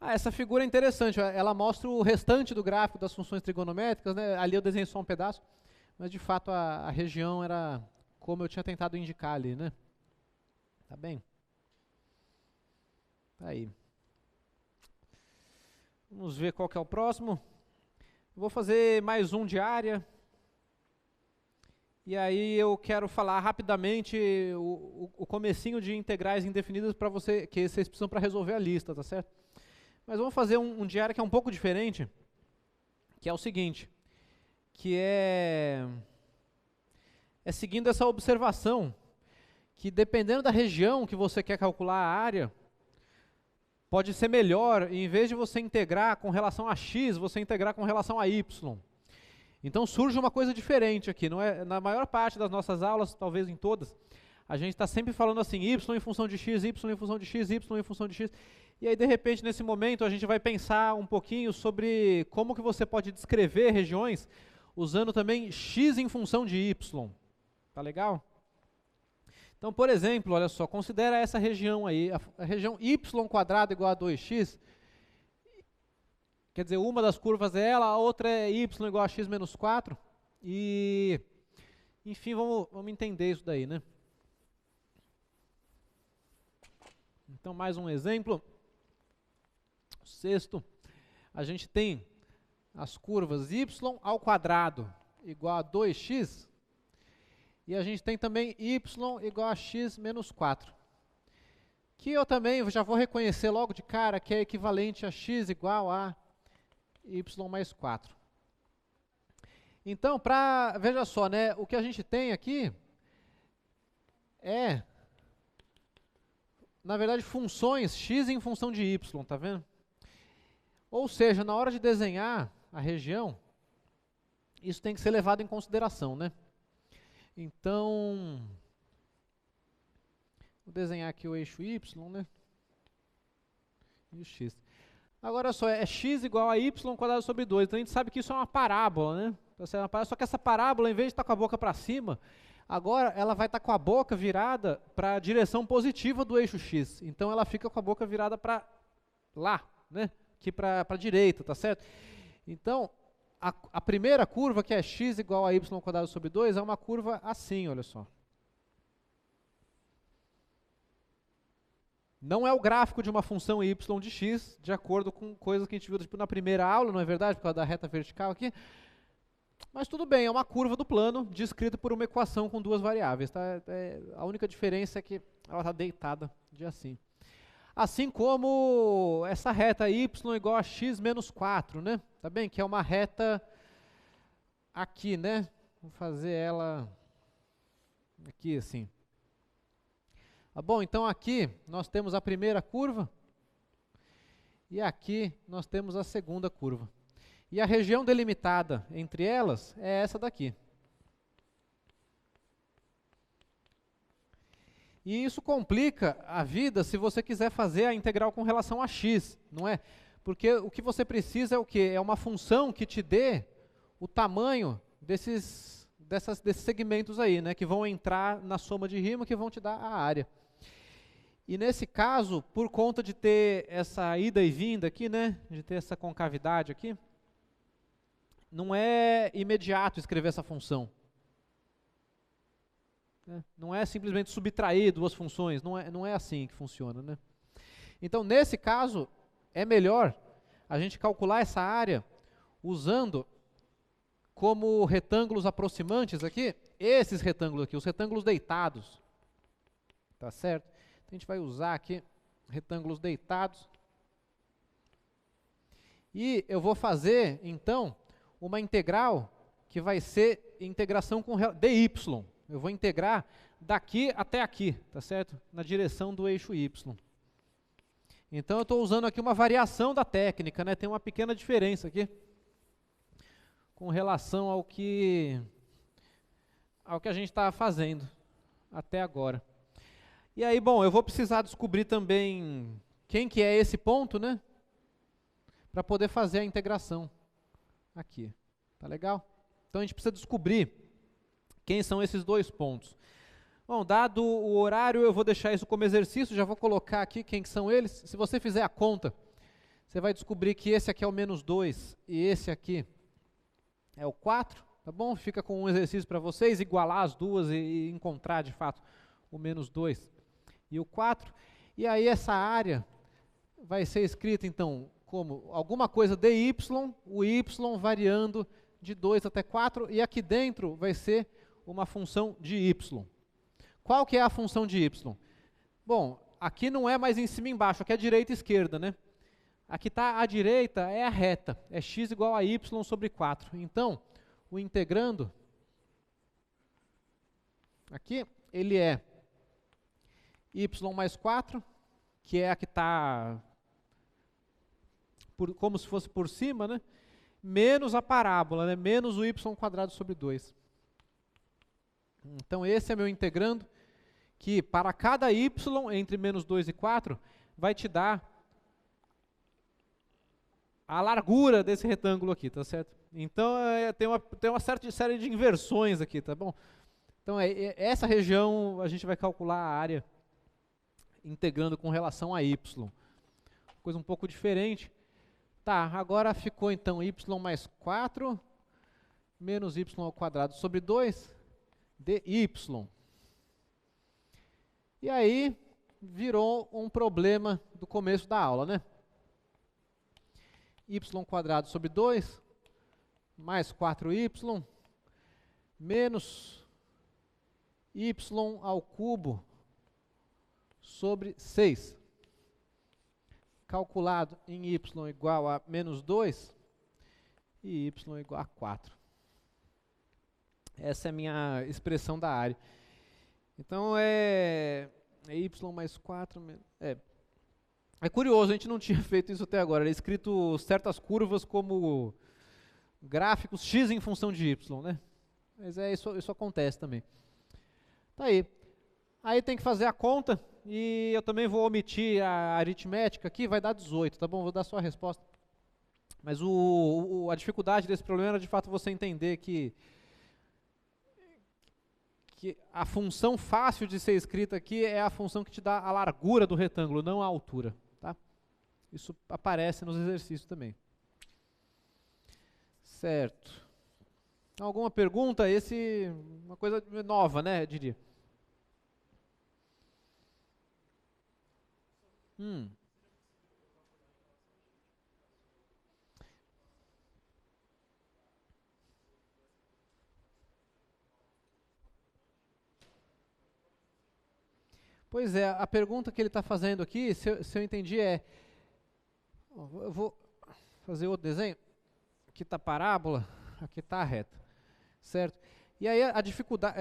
Essa figura é interessante, ela mostra o restante do gráfico das funções trigonométricas, né? Ali eu desenhei só um pedaço, mas de fato a região era como eu tinha tentado indicar ali, né? Tá bem? Tá aí. Vamos ver qual que é o próximo. Eu vou fazer mais um de área. E aí eu quero falar rapidamente o comecinho de integrais indefinidas para você, que vocês precisam para resolver a lista, tá certo? Mas vamos fazer um de área que é um pouco diferente, que é o seguinte, que é seguindo essa observação, que dependendo da região que você quer calcular a área, pode ser melhor, em vez de você integrar com relação a x, você integrar com relação a y. Então surge uma coisa diferente aqui, não é? Na maior parte das nossas aulas, talvez em todas, a gente está sempre falando assim, y em função de x, y em função de x, y em função de x. E aí, de repente, nesse momento, a gente vai pensar um pouquinho sobre como que você pode descrever regiões usando também x em função de y. Tá legal? Então, por exemplo, olha só, considera essa região aí, a região y² igual a 2x. Quer dizer, uma das curvas é ela, a outra é y igual a x menos 4. E, enfim, vamos entender isso daí, né? Então, mais um exemplo. Sexto, a gente tem as curvas y² igual a 2x, e a gente tem também y igual a x menos 4, que eu também já vou reconhecer logo de cara que é equivalente a x igual a y mais 4. Então, veja só, né, o que a gente tem aqui é, na verdade, funções x em função de y, tá vendo? Ou seja, na hora de desenhar a região, isso tem que ser levado em consideração, né? Então, vou desenhar aqui o eixo y, né? E o x. Agora só, é x igual a y quadrado sobre 2. Então a gente sabe que isso é uma parábola, né? Só que essa parábola, em vez de estar com a boca para cima, agora ela vai estar com a boca virada para a direção positiva do eixo x. Então ela fica com a boca virada para lá, né? Aqui para a direita, tá certo? Então, a primeira curva, que é x igual a y quadrado sobre 2, é uma curva assim, olha só. Não é o gráfico de uma função y de x, de acordo com coisas que a gente viu tipo, na primeira aula, não é verdade? Por causa da reta vertical aqui. Mas tudo bem, é uma curva do plano, descrita por uma equação com duas variáveis. Tá? A única diferença é que ela está deitada de assim. Assim como essa reta y igual a x menos 4, né? Tá bem? Que é uma reta aqui, né? Vou fazer ela aqui assim. Tá bom? Então aqui nós temos a primeira curva e aqui nós temos a segunda curva. E a região delimitada entre elas é essa daqui. E isso complica a vida se você quiser fazer a integral com relação a x, não é? Porque o que você precisa é o quê? É uma função que te dê o tamanho desses segmentos aí, né? Que vão entrar na soma de rima, que vão te dar a área. E nesse caso, por conta de ter essa ida e vinda aqui, né? De ter essa concavidade aqui, não é imediato escrever essa função. Não é simplesmente subtrair duas funções, não é assim que funciona, né? Então, nesse caso, é melhor a gente calcular essa área usando como retângulos aproximantes aqui, esses retângulos aqui, os retângulos deitados. Tá certo? Então, a gente vai usar aqui retângulos deitados. E eu vou fazer, então, uma integral que vai ser integração com dy. Eu vou integrar daqui até aqui, tá certo? Na direção do eixo y. Então eu estou usando aqui uma variação da técnica, né? Tem uma pequena diferença aqui com relação ao que a gente está fazendo até agora. E aí, bom, eu vou precisar descobrir também quem que é esse ponto, né? Para poder fazer a integração aqui. Tá legal? Então a gente precisa descobrir quem são esses dois pontos. Bom, dado o horário, eu vou deixar isso como exercício, já vou colocar aqui quem que são eles. Se você fizer a conta, você vai descobrir que esse aqui é o menos 2 e esse aqui é o 4, tá bom? Fica com um exercício para vocês, igualar as duas e encontrar, de fato, o menos 2 e o 4. E aí essa área vai ser escrita, então, como alguma coisa dy, o y variando de 2 até 4, e aqui dentro vai ser uma função de y. Qual que é a função de y? Bom, aqui não é mais em cima e embaixo, aqui é direita e esquerda, né? Aqui está à direita, é a reta, é x igual a y sobre 4. Então, o integrando, aqui, ele é y mais 4, que é a que está como se fosse por cima, né? Menos a parábola, né? Menos o y quadrado sobre 2. Então esse é meu integrando, que para cada y entre menos 2 e 4, vai te dar a largura desse retângulo aqui, tá certo? Então tem uma certa série de inversões aqui, tá bom? Então essa região a gente vai calcular a área integrando com relação a y. Coisa um pouco diferente. Tá, agora ficou então y mais 4 menos y ao quadrado sobre 2 dy. E aí virou um problema do começo da aula, né? Y quadrado sobre 2 mais 4y menos y ao cubo sobre 6. Calculado em y igual a menos 2 e y igual a 4. Essa é a minha expressão da área. Então é y mais 4. É curioso, a gente não tinha feito isso até agora. Era escrito certas curvas como gráficos x em função de y, né? Mas isso acontece também. Tá aí. Aí tem que fazer a conta. E eu também vou omitir a aritmética aqui, vai dar 18, tá bom? Vou dar só a resposta. Mas a dificuldade desse problema era de fato você entender que a função fácil de ser escrita aqui é a função que te dá a largura do retângulo, não a altura, tá? Isso aparece nos exercícios também. Certo. Alguma pergunta? Uma coisa nova, né, eu diria. Pois é, a pergunta que ele está fazendo aqui, se eu entendi, eu vou fazer outro desenho. Aqui está a parábola, aqui está a reta, certo? E aí a dificuldade,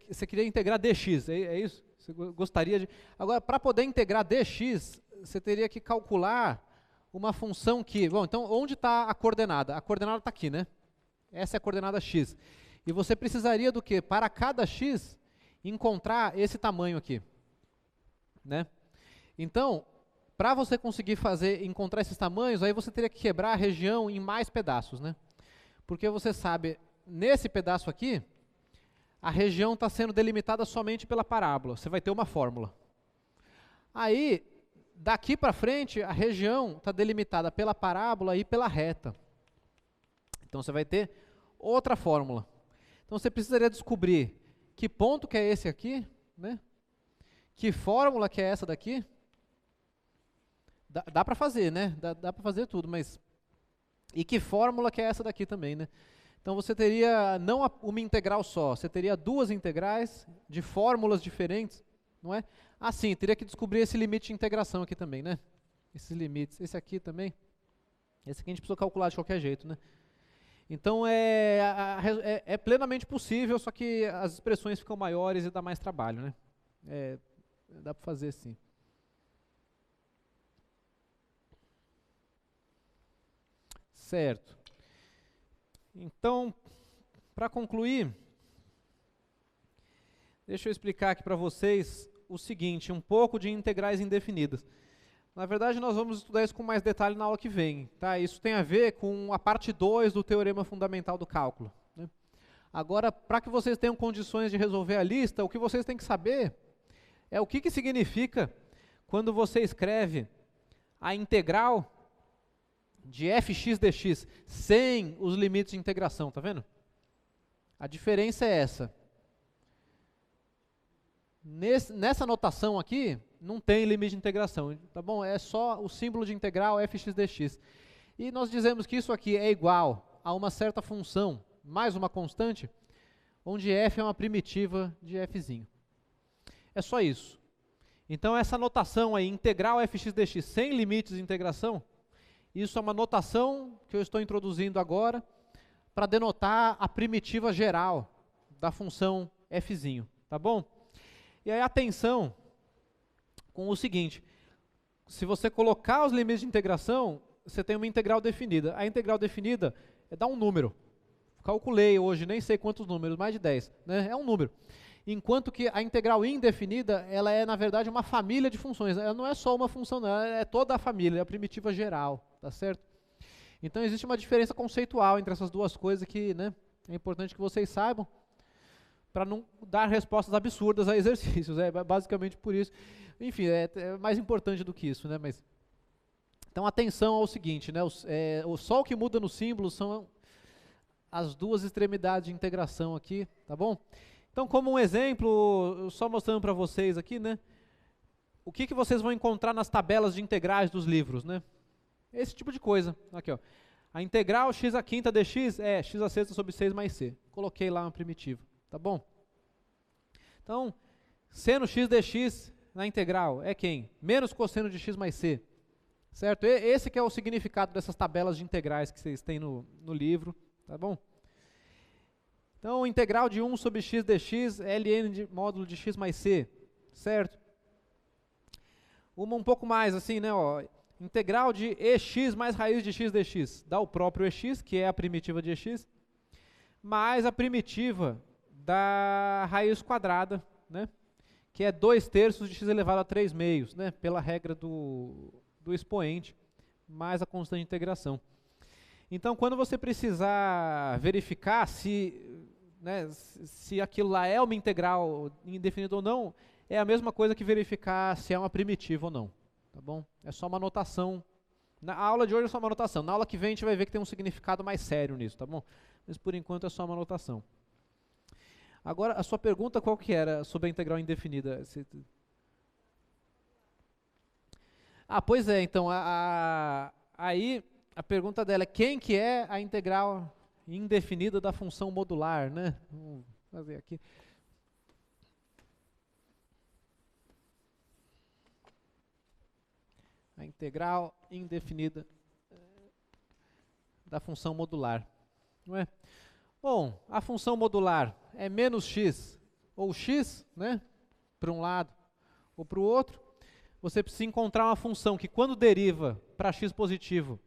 você queria integrar dx, é isso? Você gostaria de... Agora, para poder integrar dx, você teria que calcular uma função que... Bom, então, onde está a coordenada? A coordenada está aqui, né? Essa é a coordenada x. E você precisaria do quê? Para cada x, encontrar esse tamanho aqui, né? Então, para você conseguir encontrar esses tamanhos, aí você teria que quebrar a região em mais pedaços, né? Porque você sabe, nesse pedaço aqui, a região está sendo delimitada somente pela parábola. Você vai ter uma fórmula. Aí, daqui para frente, a região está delimitada pela parábola e pela reta. Então você vai ter outra fórmula. Então você precisaria descobrir que ponto que é esse aqui, né? Que fórmula que é essa daqui. Dá para fazer, né? Dá para fazer tudo, mas... E que fórmula que é essa daqui também, né? Então você teria não uma integral só, você teria duas integrais de fórmulas diferentes, não é? Ah, sim, teria que descobrir esse limite de integração aqui também, né? Esses limites, esse aqui também. Esse aqui a gente precisa calcular de qualquer jeito, né? Então é plenamente possível, só que as expressões ficam maiores e dá mais trabalho, né? Dá para fazer sim. Certo. Então, para concluir, deixa eu explicar aqui para vocês o seguinte, um pouco de integrais indefinidas. Na verdade, nós vamos estudar isso com mais detalhe na aula que vem, tá? Isso tem a ver com a parte 2 do Teorema Fundamental do Cálculo, né? Agora, para que vocês tenham condições de resolver a lista, o que vocês têm que saber é o que significa quando você escreve a integral de fx dx sem os limites de integração, tá vendo? A diferença é essa. Nessa notação aqui, não tem limite de integração, tá bom? É só o símbolo de integral fx dx. E nós dizemos que isso aqui é igual a uma certa função, mais uma constante, onde f é uma primitiva de fzinho. É só isso. Então essa notação aí, integral fx dx sem limites de integração, isso é uma notação que eu estou introduzindo agora para denotar a primitiva geral da função fzinho, tá bom? E aí atenção com o seguinte, se você colocar os limites de integração, você tem uma integral definida. A integral definida dá um número. Calculei hoje, nem sei quantos números, mais de 10, né? É um número. Enquanto que a integral indefinida, ela é na verdade uma família de funções. Ela não é só uma função, não, ela é toda a família, é a primitiva geral, tá certo? Então existe uma diferença conceitual entre essas duas coisas que, né, é importante que vocês saibam, para não dar respostas absurdas a exercícios, é basicamente por isso. Enfim, é mais importante do que isso, né? Mas, então atenção ao seguinte, né? Só o que muda no símbolo são as duas extremidades de integração aqui, tá bom? Então, como um exemplo, só mostrando para vocês aqui, né? O que vocês vão encontrar nas tabelas de integrais dos livros, né? Esse tipo de coisa. Aqui, ó. A integral x à quinta dx é x à sexta sobre 6 mais c. Coloquei lá uma primitiva. Tá bom? Então, seno x dx na integral é quem? Menos cosseno de x mais c. Certo? Esse que é o significado dessas tabelas de integrais que vocês têm no livro. Tá bom? Então, integral de 1 sobre x dx é ln de módulo de x mais c. Certo? Uma um pouco mais assim, né? Ó, integral de ex mais raiz de x dx. Dá o próprio ex, que é a primitiva de ex, mais a primitiva da raiz quadrada, né, que é 2/3 de x elevado a 3/2, né, pela regra do expoente, mais a constante de integração. Então, quando você precisar verificar se aquilo lá é uma integral indefinida ou não, é a mesma coisa que verificar se é uma primitiva ou não, tá bom? É só uma notação. Na aula de hoje é só uma notação. Na aula que vem a gente vai ver que tem um significado mais sério nisso, tá bom? Mas por enquanto é só uma notação. Agora, a sua pergunta qual que era sobre a integral indefinida? Pois é, então, aí a pergunta dela é quem que é a integral indefinida da função modular, né? Vamos fazer aqui. A integral indefinida da função modular, não é? Bom, a função modular é menos x, ou x, né, para um lado ou para o outro. Você precisa encontrar uma função que quando deriva para x positivo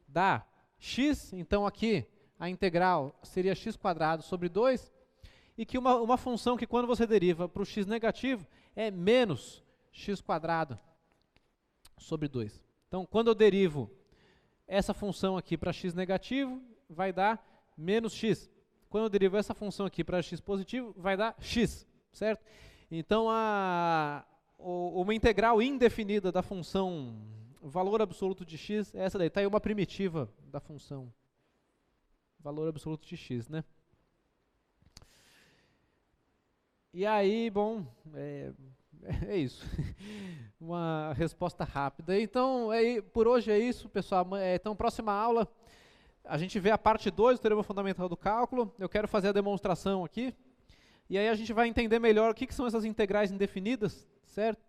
dá x, então aqui a integral seria x² sobre 2, e que uma função que quando você deriva para o x negativo é menos x² sobre 2. Então, quando eu derivo essa função aqui para x negativo, vai dar menos x. Quando eu derivo essa função aqui para x positivo, vai dar x, certo? Então, uma integral indefinida da função valor absoluto de x é essa daí. Está aí uma primitiva da função valor absoluto de x, né? E aí, bom, é isso. Uma resposta rápida. Então, por hoje é isso, pessoal. Então, próxima aula, a gente vê a parte 2 do Teorema Fundamental do Cálculo. Eu quero fazer a demonstração aqui. E aí a gente vai entender melhor o que são essas integrais indefinidas, certo?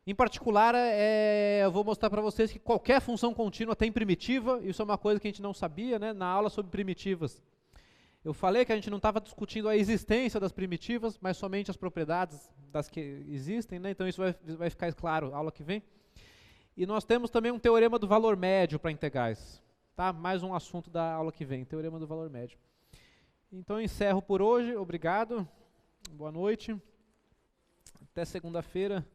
Em particular, eu vou mostrar para vocês que qualquer função contínua tem primitiva. Isso é uma coisa que a gente não sabia, né, na aula sobre primitivas. Eu falei que a gente não estava discutindo a existência das primitivas, mas somente as propriedades das que existem, né? Então isso vai ficar claro na aula que vem. E nós temos também um teorema do valor médio para integrais. Tá? Mais um assunto da aula que vem, teorema do valor médio. Então eu encerro por hoje, obrigado, boa noite, até segunda-feira.